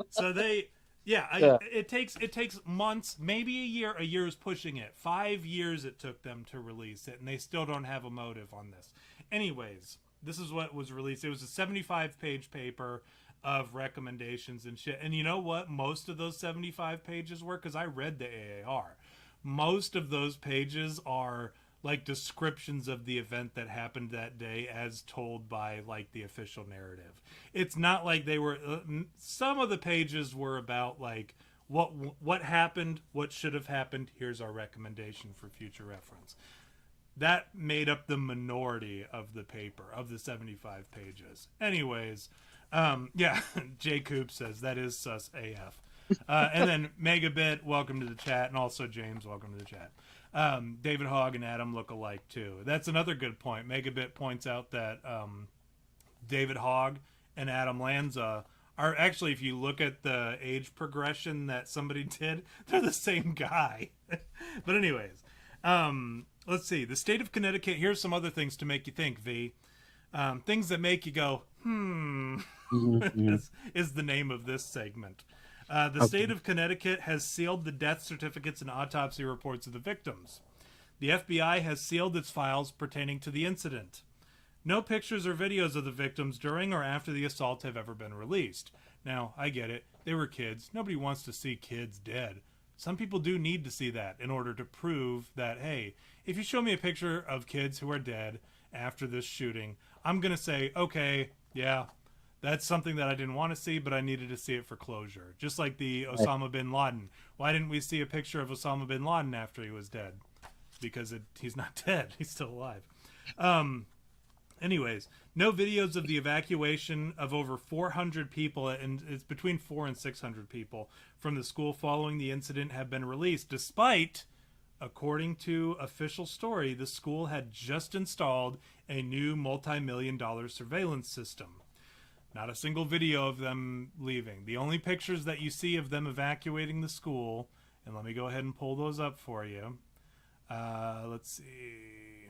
So they, yeah, Yeah. it takes months, maybe a year. A year is pushing it. 5 years it took them to release it, and they still don't have a motive on this. Anyways, this is what was released. It was a 75-page paper of recommendations and shit. And you know what? Most of those 75 pages were, because I read the AAR. Most of those pages are like descriptions of the event that happened that day as told by like the official narrative. It's not like they were some of the pages were about like what happened, what should have happened, here's our recommendation for future reference. That made up the minority of the paper of the 75 pages. Anyways, yeah, Jay Coop says that is sus AF. And then Megabit, welcome to the chat, and also James, welcome to the chat. David Hogg and Adam look alike too. That's another good point. Megabit points out that David Hogg and Adam Lanza are actually, if you look at the age progression that somebody did, they're the same guy. But anyways, let's see. The state of Connecticut. Here's some other things to make you think, V. Things that make you go, Mm-hmm. is the name of this segment. The state of Connecticut has sealed the death certificates and autopsy reports of the victims. The FBI has sealed its files pertaining to the incident. No pictures or videos of the victims during or after the assault have ever been released. Now, I get it. They were kids. Nobody wants to see kids dead. Some people do need to see that in order to prove that, hey, if you show me a picture of kids who are dead after this shooting, I'm going to say, okay, yeah, that's something that I didn't want to see, but I needed to see it for closure. Just like the Osama bin Laden. Why didn't we see a picture of Osama bin Laden after he was dead? Because he's not dead. He's still alive. Anyways, no videos of the evacuation of over 400 people, and it's between 400 and 600 people, from the school following the incident have been released, despite, according to official story, the school had just installed a new multi-million-dollar surveillance system. Not a single video of them leaving. The only pictures that you see of them evacuating the school, and let me go ahead and pull those up for you, Let's see.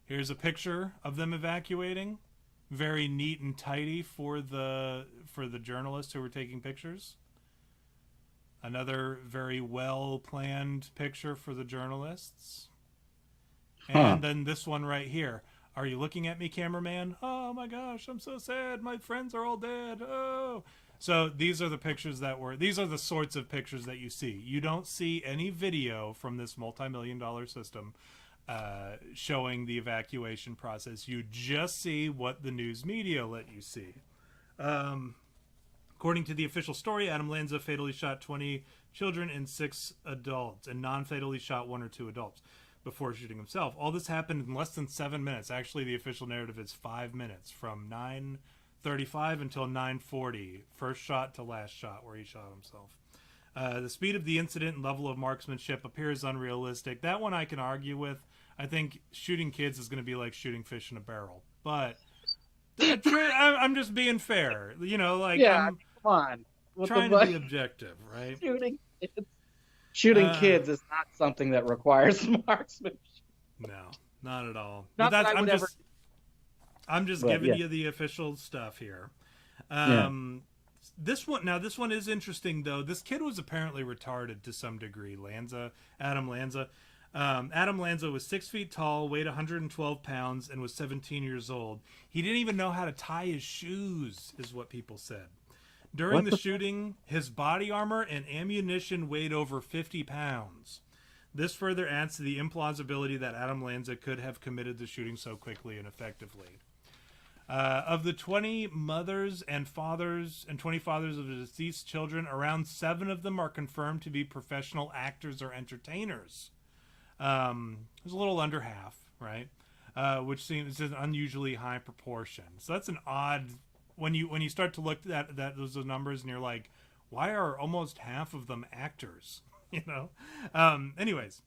Here's a picture of them evacuating. Very neat and tidy for the journalists who were taking pictures. Another very well planned picture for the journalists. And then this one right here. Are you looking at me, cameraman? Oh my gosh, I'm so sad. My friends are all dead. Oh. So these are the pictures these are the sorts of pictures that you see. You don't see any video from this multi-million-dollar system showing the evacuation process. You just see what the news media let you see. According to the official story, Adam Lanza fatally shot 20 children and 6 adults, and non-fatally shot 1 or 2 adults before shooting himself. All this happened in less than 7 minutes. Actually, the official narrative is 5 minutes, from 9:35 until 9:40, first shot to last shot, where he shot himself. The speed of the incident and level of marksmanship appears unrealistic. That one I can argue with. I think shooting kids is going to be like shooting fish in a barrel. But I'm just being fair. You know, like, yeah, come on. What trying to be objective, right? Shooting kids is not something that requires marksmanship. No, not at all. Not but that I'm just giving you the official stuff here. This one is interesting though. This kid was apparently retarded to some degree. Adam Lanza. Adam Lanza was 6 feet tall, weighed 112 pounds, and was 17 years old. He didn't even know how to tie his shoes, is what people said. During the shooting, his body armor and ammunition weighed over 50 pounds. This further adds to the implausibility that Adam Lanza could have committed the shooting so quickly and effectively. Of the 20 mothers and fathers and 20 fathers of the deceased children, around 7 of them are confirmed to be professional actors or entertainers. It's a little under half, right? Which seems an unusually high proportion. So that's an odd... When you start to look at those numbers and you're like, why are almost half of them actors? You know? Anyways,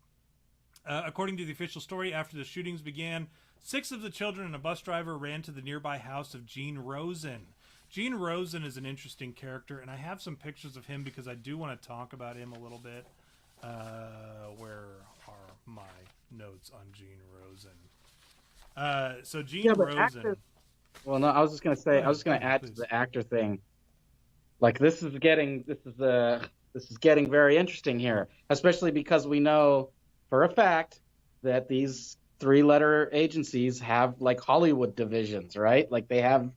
according to the official story, after the shootings began, 6 of the children and a bus driver ran to the nearby house of Gene Rosen. Gene Rosen is an interesting character, and I have some pictures of him because I do want to talk about him a little bit. Where are my notes on Gene Rosen? So Gene Rosen... Well, no, I was just gonna say, I was just gonna add to the actor thing. Like, this is getting very interesting here, especially because we know for a fact that these 3-letter agencies have like Hollywood divisions, right? Like, they have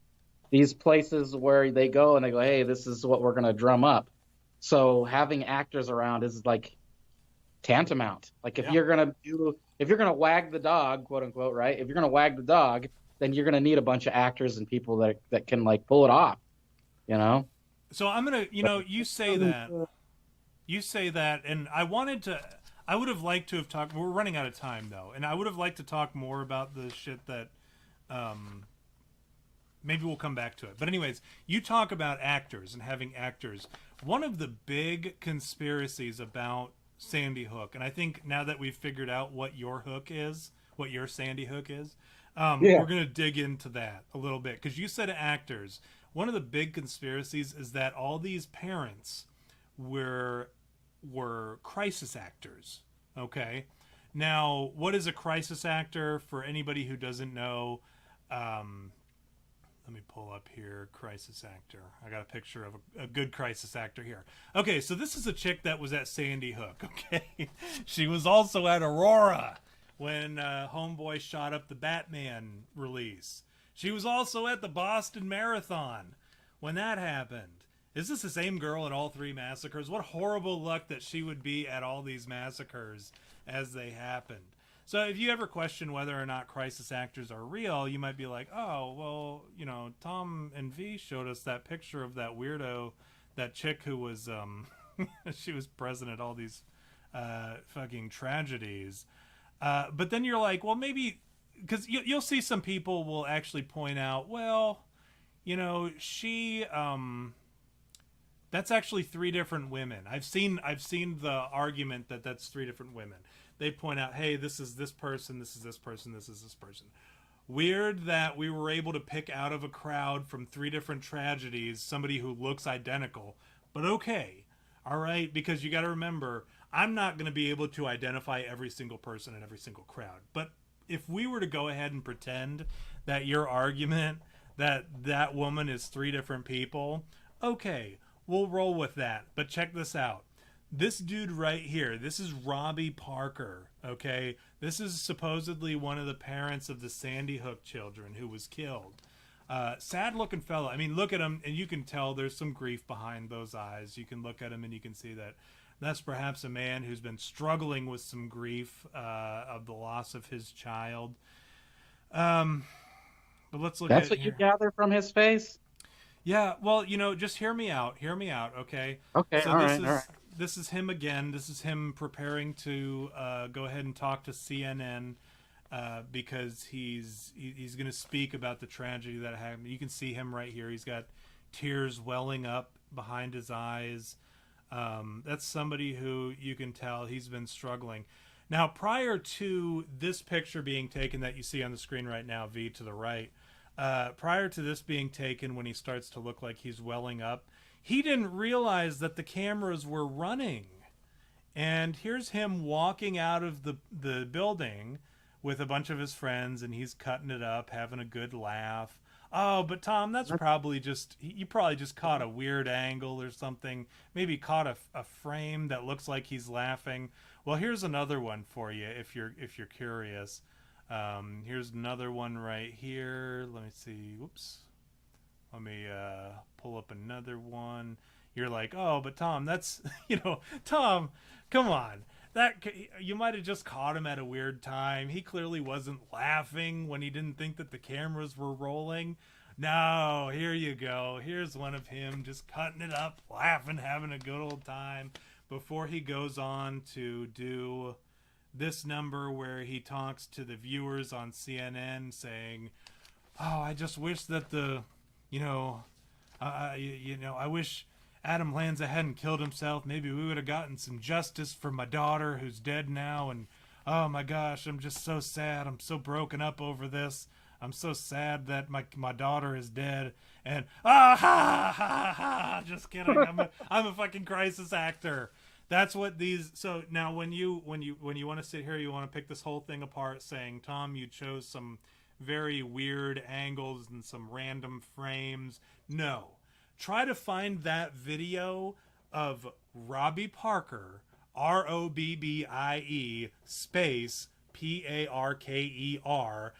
these places where they go and they go, hey, this is what we're gonna drum up. So having actors around is like tantamount. Like, if you're gonna wag the dog, quote unquote, right? If you're gonna wag the dog, then you're going to need a bunch of actors and people that can like pull it off, you know? So I'm going to, you say that, and I would have liked to have talked, we're running out of time though, and I would have liked to talk more about the shit that, maybe we'll come back to it. But anyways, you talk about actors and having actors. One of the big conspiracies about Sandy Hook, and I think now that we've figured out what your hook is, what your Sandy Hook is, we're going to dig into that a little bit, because you said actors. One of the big conspiracies is that all these parents were crisis actors. Okay, now what is a crisis actor? For anybody who doesn't know, let me pull up here. Crisis actor. I got a picture of a good crisis actor here. Okay, so this is a chick that was at Sandy Hook. Okay, she was also at Aurora when Homeboy shot up the Batman release. She was also at the Boston Marathon when that happened. Is this the same girl at all 3 massacres? What horrible luck that she would be at all these massacres as they happened. So if you ever question whether or not crisis actors are real, you might be like, oh, well, you know, Tom and V showed us that picture of that weirdo, that chick who was, she was present at all these fucking tragedies. But then you're like, well, maybe, because you'll see some people will actually point out, well, you know, she, that's actually 3 different women. I've seen the argument that that's 3 different women. They point out, hey, this is this person, this is this person, this is this person. Weird that we were able to pick out of a crowd from 3 different tragedies somebody who looks identical, but okay. All right, because you got to remember, I'm not going to be able to identify every single person in every single crowd. But if we were to go ahead and pretend that your argument that that woman is 3 different people, okay, we'll roll with that. But check this out. This dude right here, this is Robbie Parker, okay? This is supposedly one of the parents of the Sandy Hook children who was killed. Sad looking fella. I mean, look at him and you can tell there's some grief behind those eyes. You can look at him and you can see that that's perhaps a man who's been struggling with some grief of the loss of his child. But let's look That's at what here. you gather from his face? Yeah, well, just hear me out. Hear me out, okay? Okay, So all right. This is him again. This is him preparing to go ahead and talk to CNN because he's going to speak about the tragedy that happened. You can see him right here. He's got tears welling up behind his eyes. That's somebody who you can tell he's been struggling. Now, prior to this picture being taken that you see on the screen right now, V to the right, prior to this being taken when he starts to look like he's welling up, he didn't realize that the cameras were running. And here's him walking out of the building with a bunch of his friends, and he's cutting it up, having a good laugh. Oh, but Tom, that's probably just, you probably just caught a weird angle or something. Maybe caught a frame that looks like he's laughing. Well, here's another one for you if you're curious. Here's another one right here. Let me see. Whoops. Let me pull up another one. You're like, oh, but Tom, that's, Tom, come on. That you might have just caught him at a weird time. He clearly wasn't laughing when he didn't think that the cameras were rolling. No, here you go. Here's one of him just cutting it up, laughing, having a good old time before he goes on to do this number where he talks to the viewers on CNN saying, oh, I just wish that I wish Adam Lanza hadn't killed himself. Maybe we would have gotten some justice for my daughter who's dead now. And oh my gosh, I'm just so sad. I'm so broken up over this. I'm so sad that my daughter is dead. And just kidding. I'm a fucking crisis actor. That's what these. So now when you want to sit here, you want to pick this whole thing apart, saying, Tom, you chose some very weird angles and some random frames. No. Try to find that video of Robbie Parker, Robbie space Parker,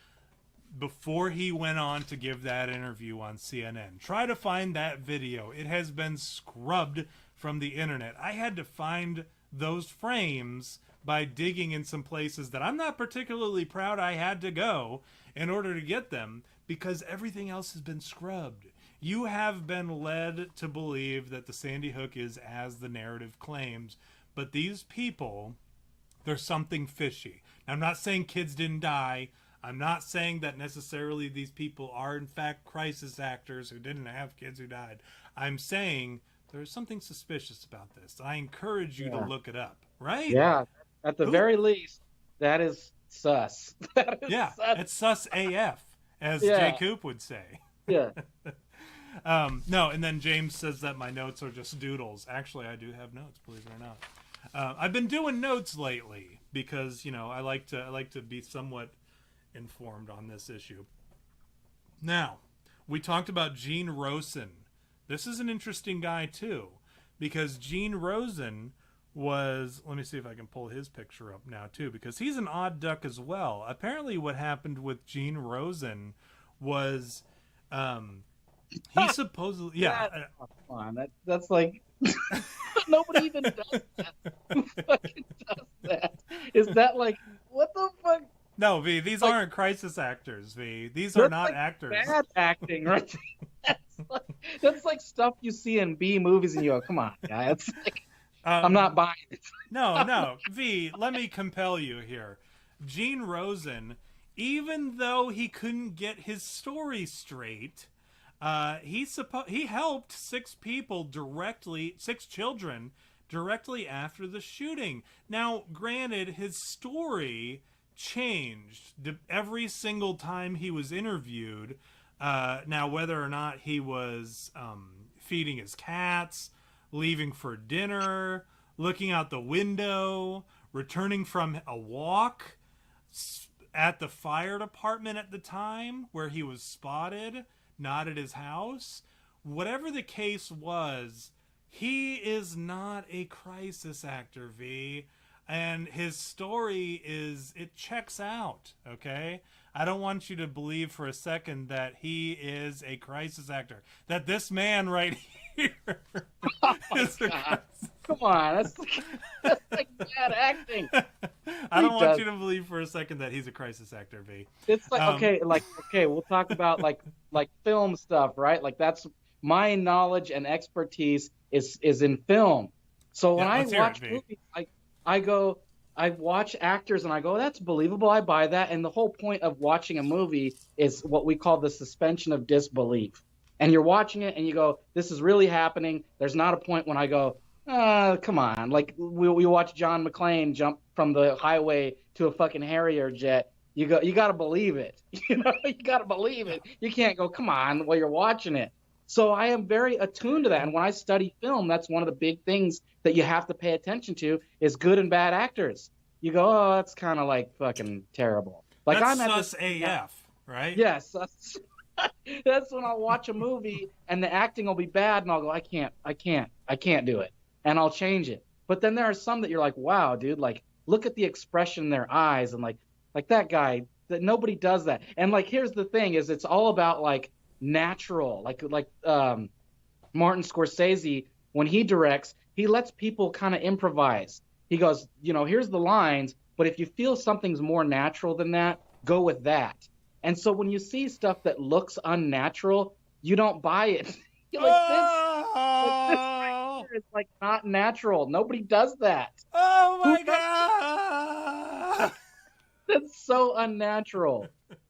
before he went on to give that interview on CNN. Try to find that video. It has been scrubbed from the internet. I had to find those frames by digging in some places that I'm not particularly proud I had to go in order to get them, because everything else has been scrubbed. You have been led to believe that the Sandy Hook is as the narrative claims, but these people, there's something fishy. Now, I'm not saying kids didn't die. I'm not saying that necessarily these people are in fact crisis actors who didn't have kids who died. I'm saying there's something suspicious about this. I encourage you to look it up, right? Yeah, at the very least, that is sus. That is sus. It's sus AF, as Jay Coop would say. Yeah. No, and then James says that my notes are just doodles. Actually, I do have notes, believe it or not. I've been doing notes lately because, I like to be somewhat informed on this issue. Now, we talked about Gene Rosen. This is an interesting guy too, because Gene Rosen was, let me see if I can pull his picture up now too, because he's an odd duck as well. Apparently what happened with Gene Rosen was he supposedly Come on, that's like nobody even does that. Who fucking does that? Is that like, what the fuck? No, V, these aren't crisis actors, V. These are not actors. Bad acting, right? That's like stuff you see in B movies and you go, come on, guy. It's like, I'm not buying it. No, V, let me compel you here. Gene Rosen, even though he couldn't get his story straight, he helped 6 children directly after the shooting. Now, granted, his story changed every single time he was interviewed. Now, whether or not he was feeding his cats, leaving for dinner, looking out the window, returning from a walk at the fire department at the time where he was spotted, not at his house. Whatever the case was, he is not a crisis actor, V. And his story it checks out, okay? I don't want you to believe for a second that he is a crisis actor. That this man right here is a crisis. Come on, that's like bad acting. I don't want you to believe for a second that he's a crisis actor, V. It's like okay, we'll talk about like film stuff, right? Like that's my knowledge and expertise is in film. So when I watch movies, I watch actors and I go, that's believable, I buy that. And the whole point of watching a movie is what we call the suspension of disbelief. And you're watching it and you go, this is really happening. There's not a point when I go, come on. Like we watch John McClane jump from the highway to a fucking Harrier jet. You got to believe it. You got to believe it. You can't go, come on, while you're watching it. So I am very attuned to that. And when I study film, that's one of the big things that you have to pay attention to is good and bad actors. You go, oh, that's kind of like fucking terrible. Like that's sus AF, right? Yes. That's when I'll watch a movie and the acting will be bad and I'll go, I can't do it. And I'll change it. But then there are some that you're like, wow, dude, like look at the expression in their eyes and like that guy, that nobody does that. And like, here's the thing is it's all about like natural, like Martin Scorsese, when he directs, he lets people kind of improvise. He goes, here's the lines, but if you feel something's more natural than that, go with that. And so when you see stuff that looks unnatural, you don't buy it. You're like, this right here is like not natural. Nobody does that. Oh my God. That's so unnatural,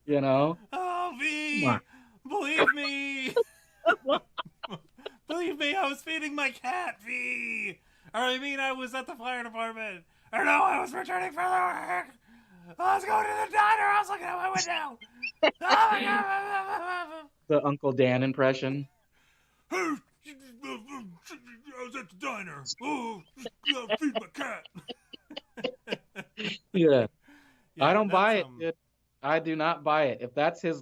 Oh, V. Believe me. Believe me, I was feeding my cat, V. Or I was at the fire department. Or no, I was returning from the work. I was going to the diner. I was looking out my window. Oh my God. The Uncle Dan impression. Hey, I was at the diner. Oh, feed my cat. Yeah, I don't buy it, dude. I do not buy it. If that's his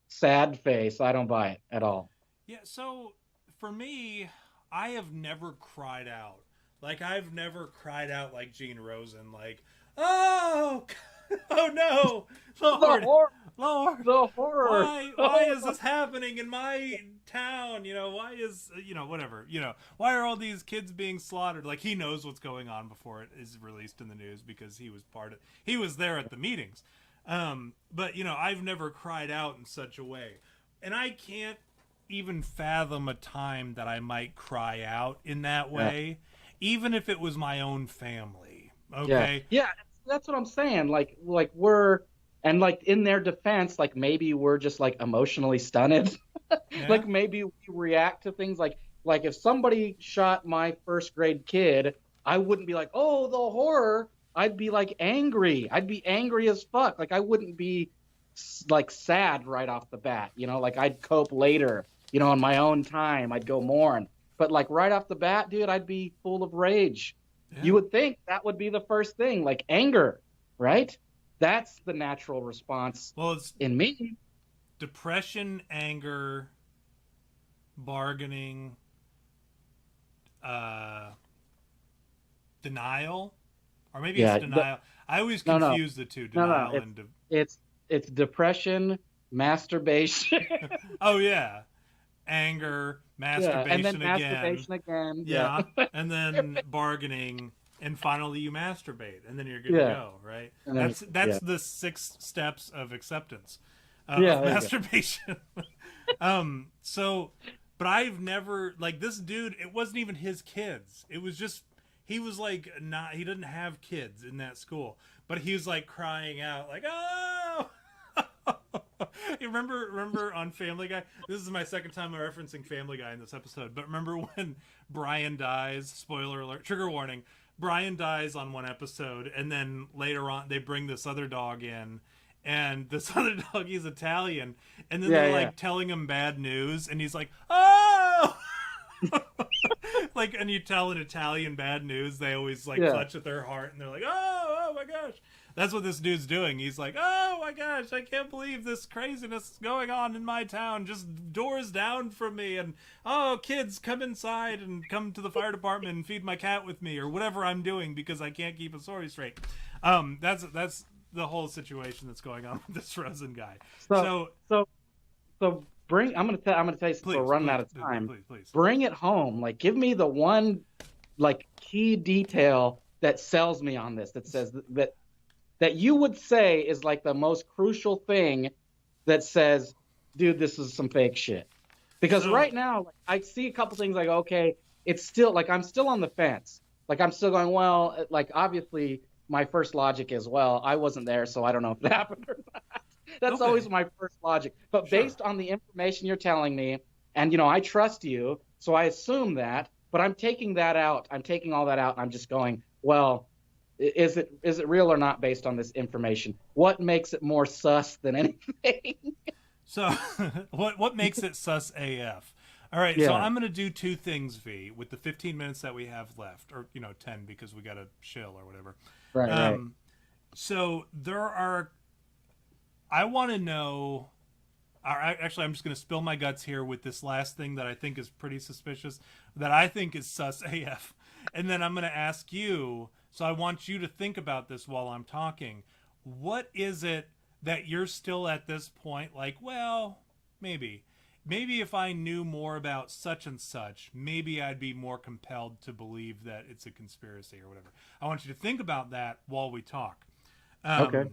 sad face, I don't buy it at all. Yeah, so for me, I have never cried out. Like, I've never cried out like Gene Rosen, like, oh no, Lord, the horror. Why is this happening in my town? Why is, whatever, why are all these kids being slaughtered? Like, he knows what's going on before it is released in the news because he was there at the meetings. But, I've never cried out in such a way. And I can't even fathom a time that I might cry out in that way, even if it was my own family. Okay? Yeah, that's what I'm saying. Like we're, and like in their defense, like maybe we're just like emotionally stunted. Yeah. Like maybe we react to things like if somebody shot my first grade kid, I wouldn't be like, oh, the horror. I'd be like angry. I'd be angry as fuck. Like I wouldn't be like sad right off the bat, like I'd cope later, on my own time. I'd go mourn. But like right off the bat, dude, I'd be full of rage. Yeah. You would think that would be the first thing, like anger, right? That's the natural response. Well, it's in me. Depression, anger, bargaining, denial, or maybe it's denial. I always confuse the two, denial and it's depression, masturbation. Oh yeah, anger, masturbation, and then again. Masturbation again. Yeah, and then bargaining, and finally you masturbate, and then you're good to go, right? And that's the 6 steps of acceptance of masturbation. But I've never, like, this dude, it wasn't even his kids. It was just, he was like, he didn't have kids in that school, but he was like crying out like, oh. You remember on Family Guy? This is my second time referencing Family Guy in this episode, but remember when Brian dies, spoiler alert, trigger warning, Brian dies on one episode, and then later on they bring this other dog in, and this other dog, he's Italian, and then they're like telling him bad news, and he's like, oh. Like, and you tell an Italian bad news, they always like Yeah. clutch at their heart and they're like, oh my gosh. That's what this dude's doing. He's like, oh my gosh, I can't believe this craziness is going on in my town. Just doors down from me. And, oh, kids, come inside and come to the fire department and feed my cat with me or whatever I'm doing because I can't keep a story straight. That's the whole situation that's going on with this Rosen guy. So I'm gonna tell you, since we're running out of time. Please. Bring it home. Like, give me the one like key detail that sells me on this. That says that you would say is like the most crucial thing that says, dude, this is some fake shit. Because right now, like, I see a couple things like, okay, it's still like I'm still on the fence. Like I'm still going, well, like obviously my first logic is, well, I wasn't there, so I don't know if it happened or not. That's always my first logic. But based on the information you're telling me, and I trust you, so I assume that, but I'm taking that out. I'm taking all that out, and I'm just going, well, is it real or not based on this information? What makes it more sus than anything? So what makes it sus AF? All right, so I'm going to do two things, V, with the 15 minutes that we have left, or 10 because we got to chill or whatever. Right. So I want to know. Actually, I'm just going to spill my guts here with this last thing that I think is pretty suspicious, that I think is sus AF, and then I'm going to ask you. So I want you to think about this while I'm talking. What is it that you're still at this point like, well, maybe if I knew more about such and such, maybe I'd be more compelled to believe that it's a conspiracy or whatever. I want you to think about that while we talk. Okay.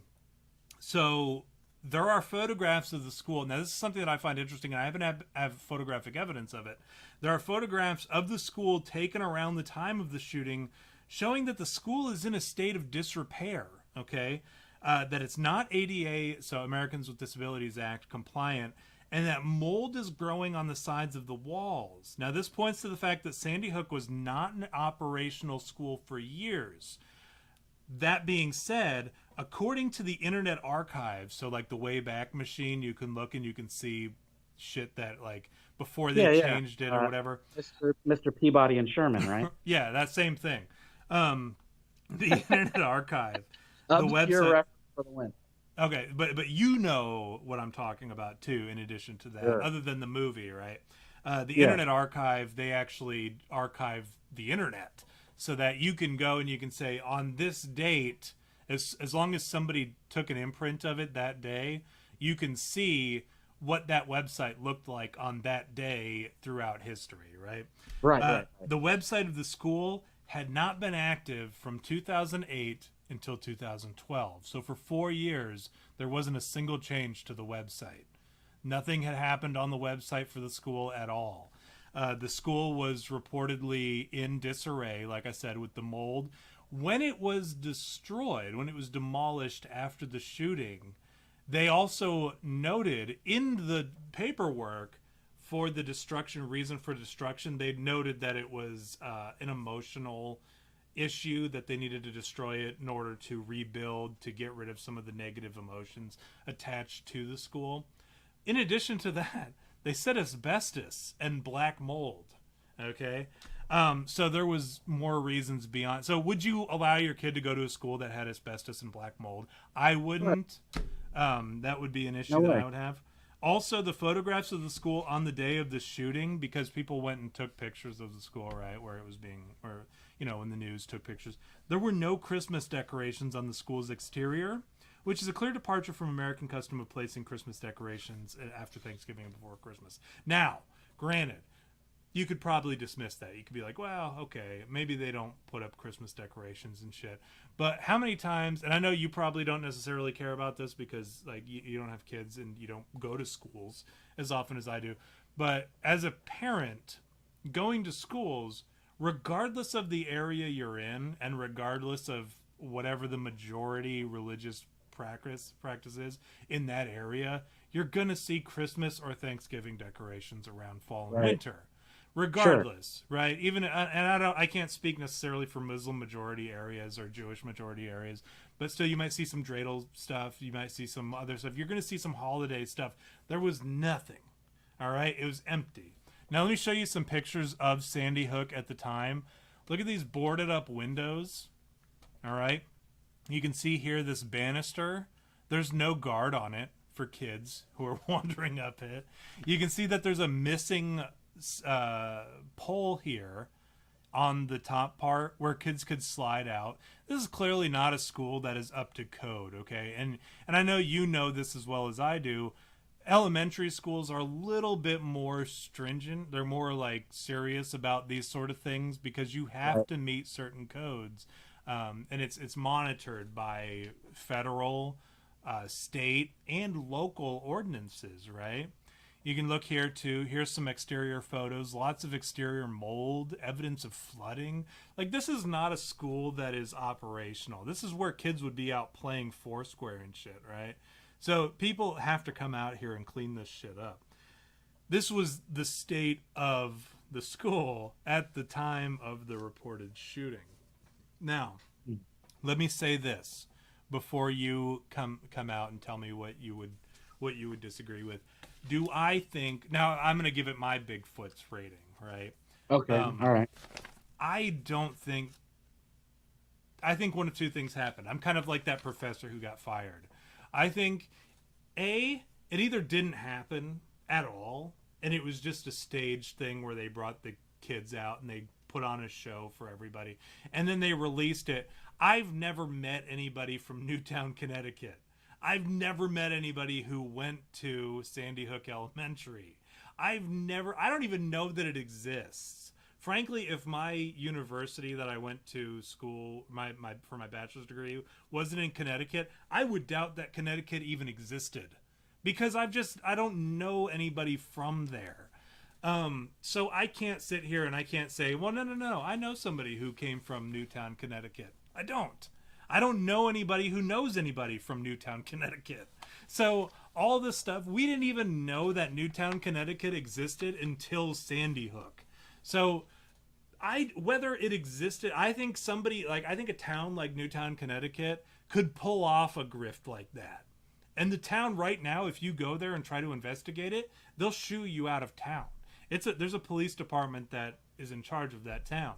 So there are photographs of the school. Now, this is something that I find interesting, and I haven't have photographic evidence of it. There are photographs of the school taken around the time of the shooting showing that the school is in a state of disrepair, okay? That it's not ADA, so Americans with Disabilities Act, compliant, and that mold is growing on the sides of the walls. Now, this points to the fact that Sandy Hook was not an operational school for years. That being said, according to the Internet Archive, so like the Wayback Machine, you can look and you can see shit that like before they changed it or whatever. Mr. Peabody and Sherman, right? Yeah, that same thing. The Internet Archive, the Obscure website. reference for the win. Okay, but you know what I'm talking about too. In addition to that, other than the movie, right? The Internet Archive, they actually archive the internet so that you can go and you can say on this date, as long as somebody took an imprint of it that day, you can see what that website looked like on that day throughout history, right? Right. The website of the school had not been active from 2008 until 2012. So for 4 years, there wasn't a single change to the website. Nothing had happened on the website for the school at all. The school was reportedly in disarray, like I said, with the mold. When it was destroyed, when it was demolished after the shooting, they also noted in the paperwork for the reason for destruction, they noted that it was an emotional issue, that they needed to destroy it in order to rebuild, to get rid of some of the negative emotions attached to the school. In addition to that, they said asbestos and black mold. Okay? So there was more reasons beyond. So would you allow your kid to go to a school that had asbestos and black mold? I wouldn't. That would be an issue that I would have. Also, the photographs of the school on the day of the shooting, because people went and took pictures of the school, right, where it was being, or, when the news took pictures, there were no Christmas decorations on the school's exterior, which is a clear departure from American custom of placing Christmas decorations after Thanksgiving and before Christmas. Now, granted, you could probably dismiss that. You could be like, well, okay, maybe they don't put up Christmas decorations and shit. But how many times, and I know you probably don't necessarily care about this because like you don't have kids and you don't go to schools as often as I do. But as a parent, going to schools, regardless of the area you're in and regardless of whatever the majority religious practice is in that area, you're going to see Christmas or Thanksgiving decorations around fall and winter. Regardless, right? Even, and I can't speak necessarily for Muslim majority areas or Jewish majority areas, but still, you might see some dreidel stuff. You might see some other stuff. You're going to see some holiday stuff. There was nothing. All right, it was empty. Now let me show you some pictures of Sandy Hook at the time. Look at these boarded up windows. All right. You can see here this banister. There's no guard on it for kids who are wandering up it. You can see that there's a missing pole here on the top part where kids could slide out. This is clearly not a school that is up to code, okay? And I know you know this as well as I do. Elementary schools are a little bit more stringent. They're more like serious about these sort of things because you have to meet certain codes. And it's monitored by federal, state, and local ordinances, right? You can look here too. Here's some exterior photos, lots of exterior mold, evidence of flooding. Like, this is not a school that is operational. This is where kids would be out playing Foursquare and shit, right? So people have to come out here and clean this shit up. This was the state of the school at the time of the reported shooting. Now, let me say this before you come out and tell me what you would disagree with. Do I think, now I'm going to give it my Bigfoot's rating, right? Okay, all right. I think one of two things happened. I'm kind of like that professor who got fired. I think, it either didn't happen at all, and it was just a staged thing where they brought the kids out and they put on a show for everybody, and then they released it. I've never met anybody from Newtown, Connecticut. I've never met anybody who went to Sandy Hook Elementary. I don't even know that it exists. Frankly, if my university that I went to school for my bachelor's degree wasn't in Connecticut, I would doubt that Connecticut even existed because I don't know anybody from there. So I can't sit here and I can't say, well, no, I know somebody who came from Newtown, Connecticut. I don't know anybody who knows anybody from Newtown, Connecticut. So all this stuff, we didn't even know that Newtown, Connecticut existed until Sandy Hook. So whether it existed, I think a town like Newtown, Connecticut could pull off a grift like that. And the town right now, if you go there and try to investigate it, they'll shoo you out of town. There's a police department that is in charge of that town.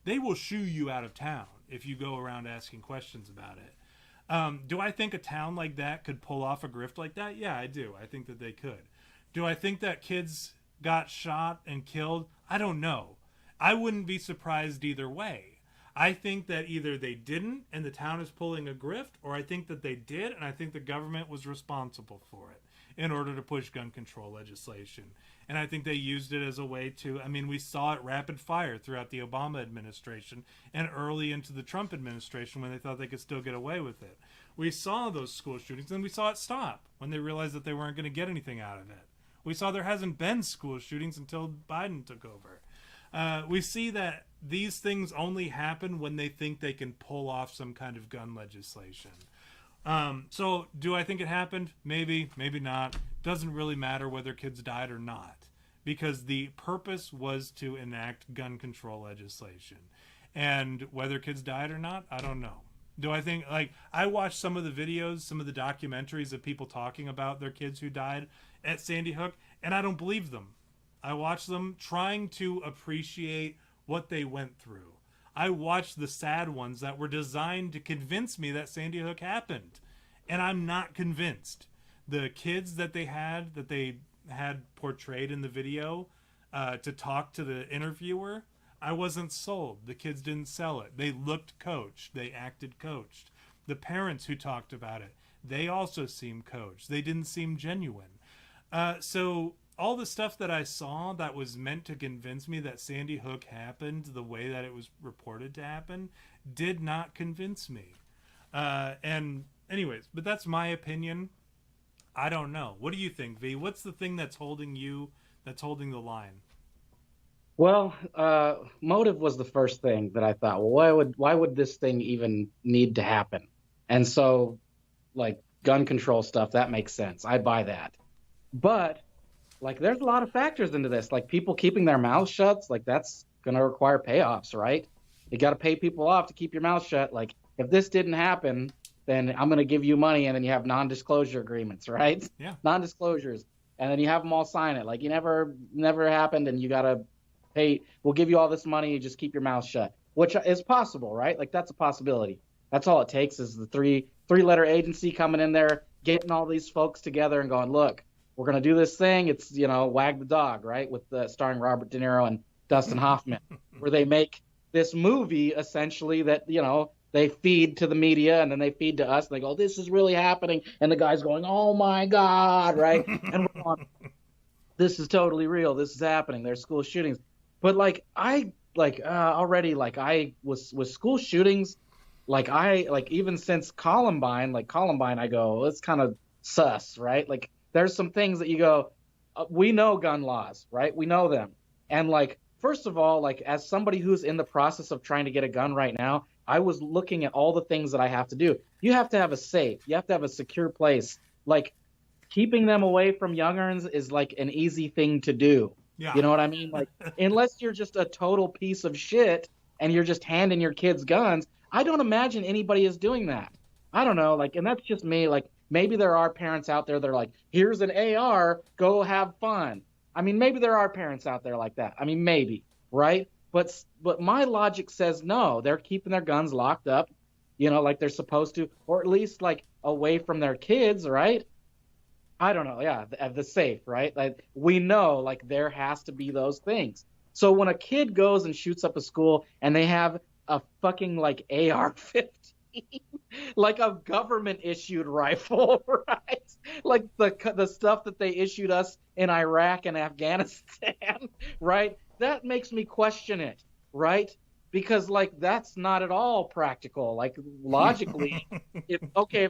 They will shoo you out of town if you go around asking questions about it. Do I think a town like that could pull off a grift like that? Yeah, I do. I think that they could. Do I think that kids got shot and killed? I don't know. I wouldn't be surprised either way. I think that either they didn't and the town is pulling a grift, or I think that they did and I think the government was responsible for it in order to push gun control legislation. And I think they used it as a way to, we saw it rapid fire throughout the Obama administration and early into the Trump administration when they thought they could still get away with it. We saw those school shootings and we saw it stop when they realized that they weren't going to get anything out of it. We saw there hasn't been school shootings until Biden took over. We see that these things only happen when they think they can pull off some kind of gun legislation. So do I think it happened? Maybe, maybe not. Doesn't really matter whether kids died or not, because the purpose was to enact gun control legislation. And whether kids died or not, I don't know. Do I think, I watched some of the videos, some of the documentaries of people talking about their kids who died at Sandy Hook, and I don't believe them. I watched them trying to appreciate what they went through. I watched the sad ones that were designed to convince me that Sandy Hook happened, and I'm not convinced. The kids that they had portrayed in the video to talk to the interviewer, I wasn't sold. The kids didn't sell it. They looked coached. They acted coached. The parents who talked about it, they also seemed coached. They didn't seem genuine. So all the stuff that I saw that was meant to convince me that Sandy Hook happened the way that it was reported to happen did not convince me. And anyways, but that's my opinion. I don't know. What do you think, V? What's the thing that's holding the line? Well, motive was the first thing that I thought, well, why would this thing even need to happen? And so, gun control stuff, that makes sense. I buy that. But there's a lot of factors into this, people keeping their mouths shut, that's going to require payoffs, right? You got to pay people off to keep your mouth shut. If this didn't happen, then I'm going to give you money, and then you have non-disclosure agreements, right? Yeah. Non-disclosures. and then you have them all sign it. Like, you never happened, and you got to pay. We'll give you all this money. You just keep your mouth shut, which is possible, right? Like, that's a possibility. That's all it takes is the three-letter agency coming in there, getting all these folks together and going, look, we're going to do this thing. It's, Wag the Dog, right? With starring Robert De Niro and Dustin Hoffman, where they make this movie essentially that, they feed to the media and then they feed to us. And they go, this is really happening. And the guy's going, oh my God, right? And we're going, this is totally real. This is happening. There's school shootings. But already, I was with school shootings, even since Columbine, I go, it's kind of sus, right? Like, there's some things that you go, we know gun laws, right? We know them. And first of all, as somebody who's in the process of trying to get a gun right now, I was looking at all the things that I have to do. You have to have a safe. You have to have a secure place. Keeping them away from youngerns is an easy thing to do. Yeah. You know what I mean? Unless you're just a total piece of shit and you're just handing your kids guns, I don't imagine anybody is doing that. I don't know. And that's just me. Maybe there are parents out there that are like, here's an AR, go have fun. I mean, maybe there are parents out there like that. I mean, maybe, right? But my logic says no. They're keeping their guns locked up, like they're supposed to, or at least away from their kids, right? I don't know. Yeah, the safe, right? We know there has to be those things. So when a kid goes and shoots up a school and they have a fucking AR-15, a government issued rifle, right? The stuff that they issued us in Iraq and Afghanistan, right? That makes me question it, right? Because that's not at all practical. Logically, if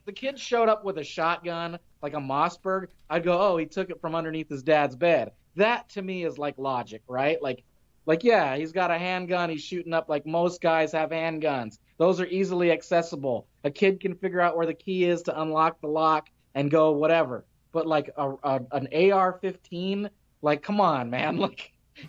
the kid showed up with a shotgun, like a Mossberg, I'd go, oh, he took it from underneath his dad's bed. That to me is logic, right? Yeah, he's got a handgun. He's shooting up. Most guys have handguns. Those are easily accessible. A kid can figure out where the key is to unlock the lock and go whatever. But an AR-15, come on, man.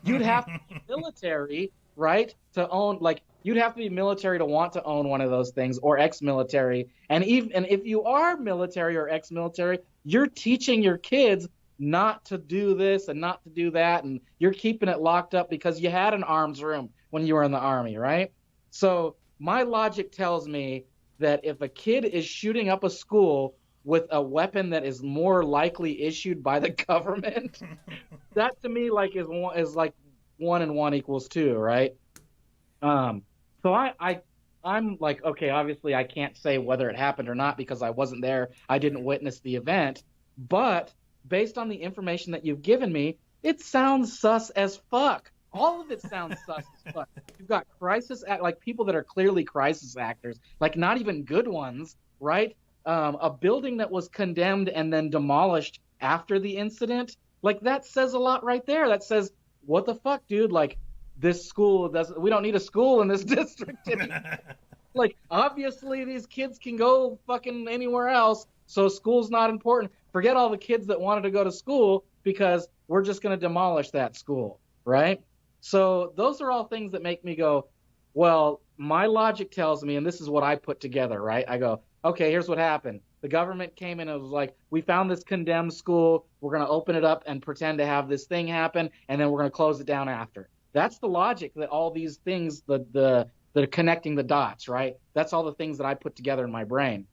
You'd have to be military, right, to own. You'd have to be military to want to own one of those things, or ex-military. And if you are military or ex-military, you're teaching your kids not to do this and not to do that, and you're keeping it locked up because you had an arms room when you were in the Army, right? So my logic tells me that if a kid is shooting up a school with a weapon that is more likely issued by the government, that to me is 1 and 1 equals 2, right? So I'm okay, obviously I can't say whether it happened or not because I wasn't there. I didn't witness the event, but based on the information that you've given me, it sounds sus as fuck. All of it sounds sus as fuck. You've got people that are clearly crisis actors, not even good ones, right? A building that was condemned and then demolished after the incident, that says a lot right there. That says, what the fuck, dude? This school we don't need a school in this district anymore. Obviously these kids can go fucking anywhere else, so school's not important. Forget all the kids that wanted to go to school because we're just going to demolish that school, right? So those are all things that make me go, well, my logic tells me, and this is what I put together, right? I go, okay, here's what happened. The government came in and was like, we found this condemned school. We're going to open it up and pretend to have this thing happen, and then we're going to close it down after. That's the logic that all these things, the connecting the dots, right? That's all the things that I put together in my brain.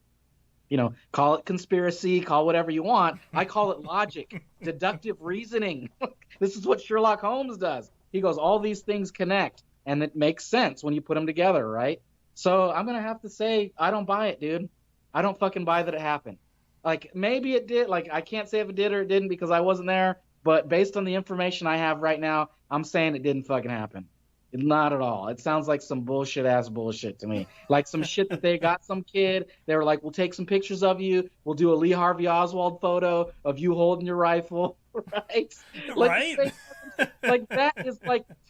Call it conspiracy, call whatever you want. I call it logic, deductive reasoning. This is what Sherlock Holmes does. He goes, all these things connect, and it makes sense when you put them together, right? So I'm going to have to say, I don't buy it, dude. I don't fucking buy that it happened. Maybe it did. I can't say if it did or it didn't because I wasn't there. But based on the information I have right now, I'm saying it didn't fucking happen. Not at all. It sounds like some bullshit-ass bullshit to me. Some shit that they got some kid. They were like, we'll take some pictures of you. We'll do a Lee Harvey Oswald photo of you holding your rifle, right? Right. That is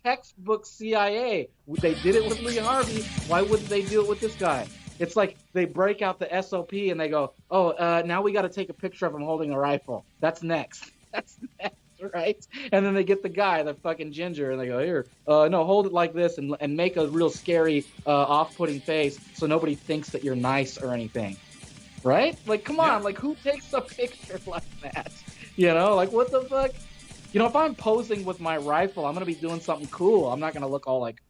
textbook CIA. They did it with Lee Harvey. Why wouldn't they do it with this guy? It's they break out the SOP and they go, now we got to take a picture of him holding a rifle. That's next. Right? And then they get the guy, the fucking ginger, and they go, here, no, hold it like this and make a real scary, off-putting face so nobody thinks that you're nice or anything. Right? Come on, who takes a picture like that? You know, like what the fuck? You know, if I'm posing with my rifle, I'm gonna be doing something cool. I'm not gonna look all like,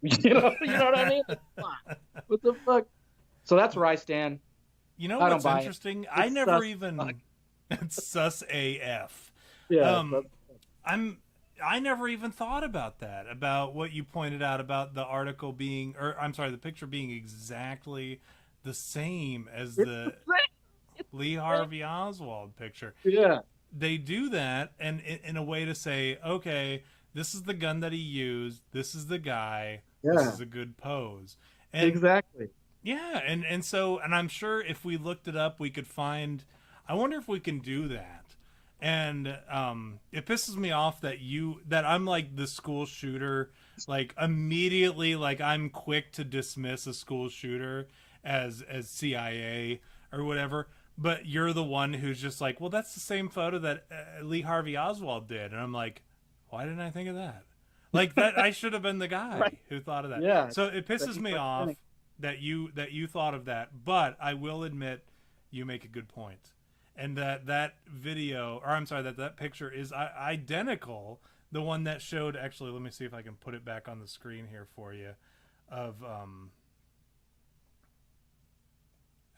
you know what I mean? Like, come on. What the fuck? So that's where I stand. You know I don't what's buy it. interesting? I It's never sus fuck. even it's sus AF. Yeah, Um, I never even thought about that, about what you pointed out about the article being, or I'm sorry, the picture being exactly the same as it's the the same. Lee Harvey Oswald picture. Yeah, They do that, and in a way to say, okay, this is the gun that he used, this is the guy, this yeah, is a good pose. And exactly. yeah, and so, and I'm sure if we looked it up, we could find. I wonder if we can do that. And it pisses me off that I'm like the school shooter, like immediately, like I'm quick to dismiss a school shooter as CIA or whatever. But you're the one who's just like, well, that's the same photo that Lee Harvey Oswald did, and I'm like, why didn't I think of that? Like that, I should have been the guy Right. who thought of that. Yeah. So it pisses That's me like off funny. that you thought of that, but I will admit you make a good point, and that video, or I'm sorry, that picture is identical. The one that showed, actually, let me see if I can put it back on the screen here for you, of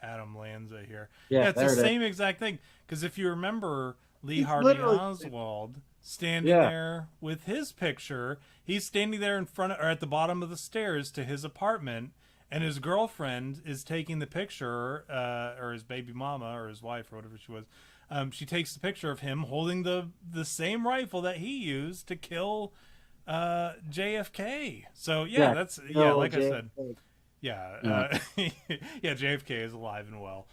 Adam Lanza here. Yeah, Yeah, it's the there it is. same exact thing. Because if you remember Lee It's Harvey literally- Oswald standing Yeah. there with his picture, he's standing there in front of, or at the bottom of the stairs to his apartment, and his girlfriend is taking the picture, or his baby mama, or his wife, or whatever she was. She takes the picture of him holding the same rifle that he used to kill JFK. So yeah, that's like I said. Yeah, yeah, JFK is alive and well.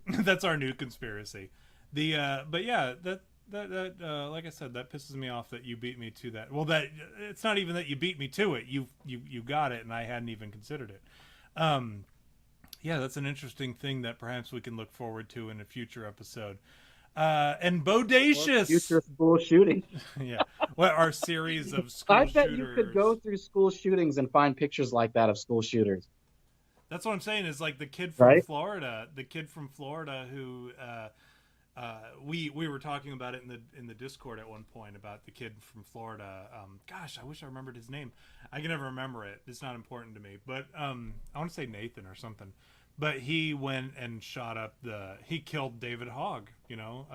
That's our new conspiracy. But yeah, that like I said, that pisses me off that you beat me to that. Well, that it's not even that you beat me to it. You got it, and I hadn't even considered it. Yeah, that's an interesting thing that perhaps we can look forward to in a future episode. And bodacious future school shooting. yeah, what our series of school I bet shooters. you could go through school shootings and find pictures like that of school shooters. That's what I'm saying. Is like the kid from Right? Florida, who we were talking about it in the Discord at one point about the kid from Florida. Gosh, I wish I remembered his name. I can never remember it. It's not important to me. But I want to say Nathan or something. But he went and he killed David Hogg. You know,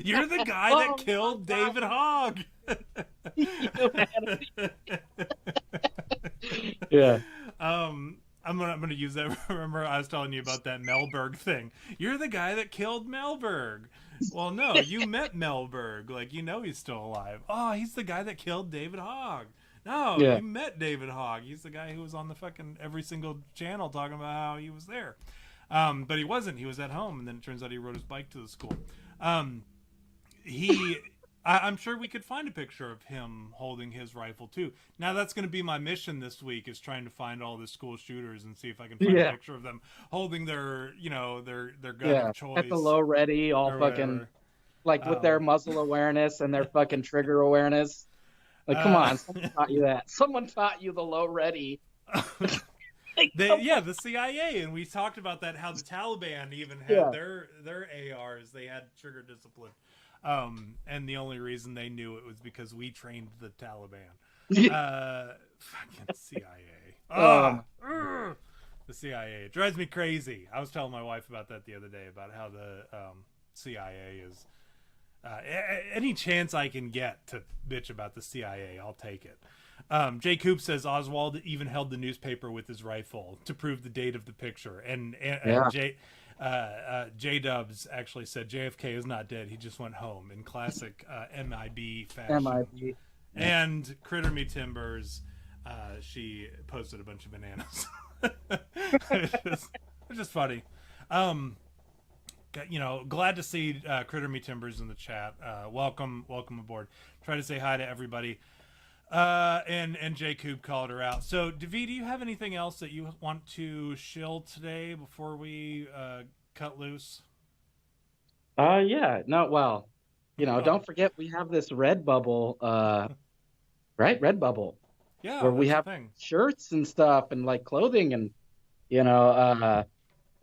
you're the guy that killed David Hogg. Yeah. I'm gonna use that. Remember, I was telling you about that Melberg thing. You're the guy that killed Melberg. Well, no, you met Melberg. Like, you know he's still alive. Oh, he's the guy that killed David Hogg. No, Yeah. you met David Hogg. He's the guy who was on the fucking every single channel talking about how he was there. But he wasn't. He was at home, and then it turns out he rode his bike to the school. I'm sure we could find a picture of him holding his rifle too. Now that's going to be my mission this week, is trying to find all the school shooters and see if I can find a picture of them holding their gun of choice at the low ready, all fucking whatever. like with their muzzle awareness and their fucking trigger awareness. Like, come on, someone taught you that. Someone taught you the low ready. The CIA, and we talked about that, how the Taliban even had their ARs, they had trigger discipline. And the only reason they knew it was because we trained the Taliban. Fucking CIA. The CIA. It drives me crazy. I was telling my wife about that the other day, about how the CIA is... any chance I can get to bitch about the CIA, I'll take it. Jay Coop says Oswald even held the newspaper with his rifle to prove the date of the picture. And J Dubs actually said JFK is not dead. He just went home, in classic MIB fashion. MIB. And Critter Me Timbers, she posted a bunch of bananas. It's just funny. Glad to see Critter Me Timbers in the chat. Welcome aboard. Try to say hi to everybody. And J Coop called her out. So, Davi, do you have anything else that you want to shill today before we cut loose? Yeah. No, well, don't forget we have this Redbubble, right? Redbubble. Yeah. Where we have shirts and stuff and like clothing and,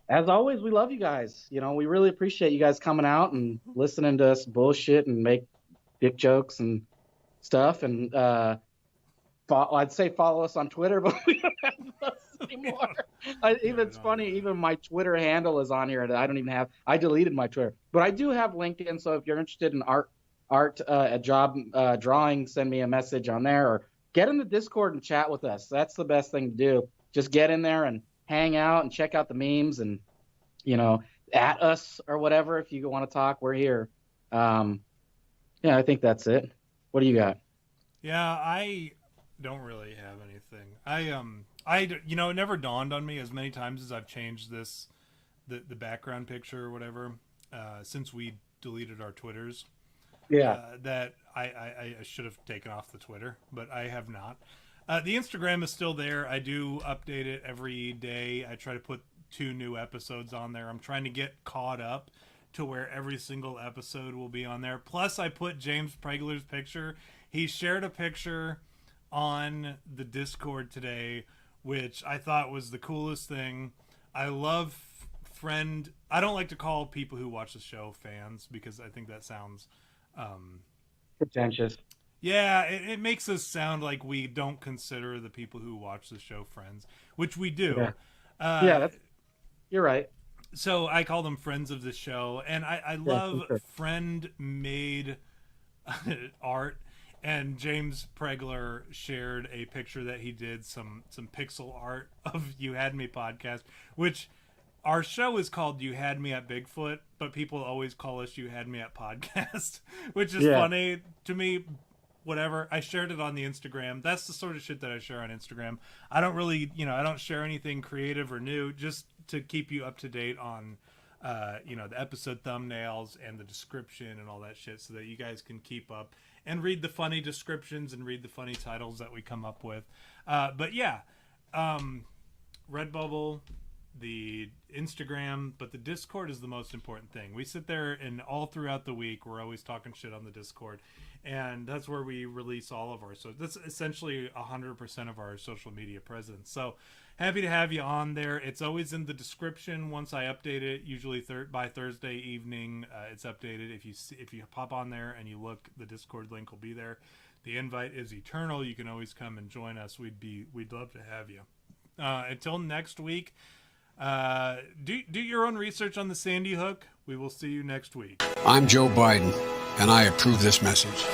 As always, we love you guys. You know, we really appreciate you guys coming out and listening to us bullshit and make dick jokes and stuff. And I'd say follow us on Twitter, but we don't have those anymore. Even it's funny, even my Twitter handle is on here that I don't even have. I deleted my Twitter, but I do have LinkedIn. So if you're interested in art, a job drawing, send me a message on there, or get in the Discord and chat with us. That's the best thing to do. Just get in there and hang out and check out the memes and, you know, at us or whatever. If you want to talk, we're here. Yeah, I think that's it. What do you got? Yeah, I don't really have anything. You know, it never dawned on me as many times as I've changed the background picture or whatever, since we deleted our Twitters. Yeah. That I should have taken off the Twitter, but I have not. The Instagram is still there. I do update it every day. I try to put 2 new episodes on there. I'm trying to get caught up to where every single episode will be on there. Plus, I put James Pregler's picture. He shared a picture on the Discord today, which I thought was the coolest thing. I love I don't like to call people who watch the show fans, because I think that sounds pretentious. Yeah, it makes us sound like we don't consider the people who watch the show friends, which we do. Yeah, you're right. So I call them friends of the show, and I love friend-made art. And James Pregler shared a picture that he did, some pixel art of You Had Me podcast, which our show is called You Had Me at Bigfoot, but people always call us You Had Me at Podcast, which is funny to me. Whatever. I shared it on the Instagram. That's the sort of shit that I share on Instagram. I don't really, you know, I don't share anything creative or new, just to keep you up to date on, you know, the episode thumbnails and the description and all that shit, so that you guys can keep up and read the funny descriptions and read the funny titles that we come up with. But yeah, Redbubble, the Instagram, but the Discord is the most important thing. We sit there, and all throughout the week we're always talking shit on the Discord, and that's where we release all of our, so that's essentially 100% of our social media presence. So happy to have you on there. It's always in the description once I update it, usually by Thursday evening. It's updated. If you pop on there and you look, the Discord link will be there. The invite is eternal. You can always come and join us. We'd love to have you. Until next week, do your own research on the Sandy Hook. We will see you next week. I'm Joe Biden, and I approve this message.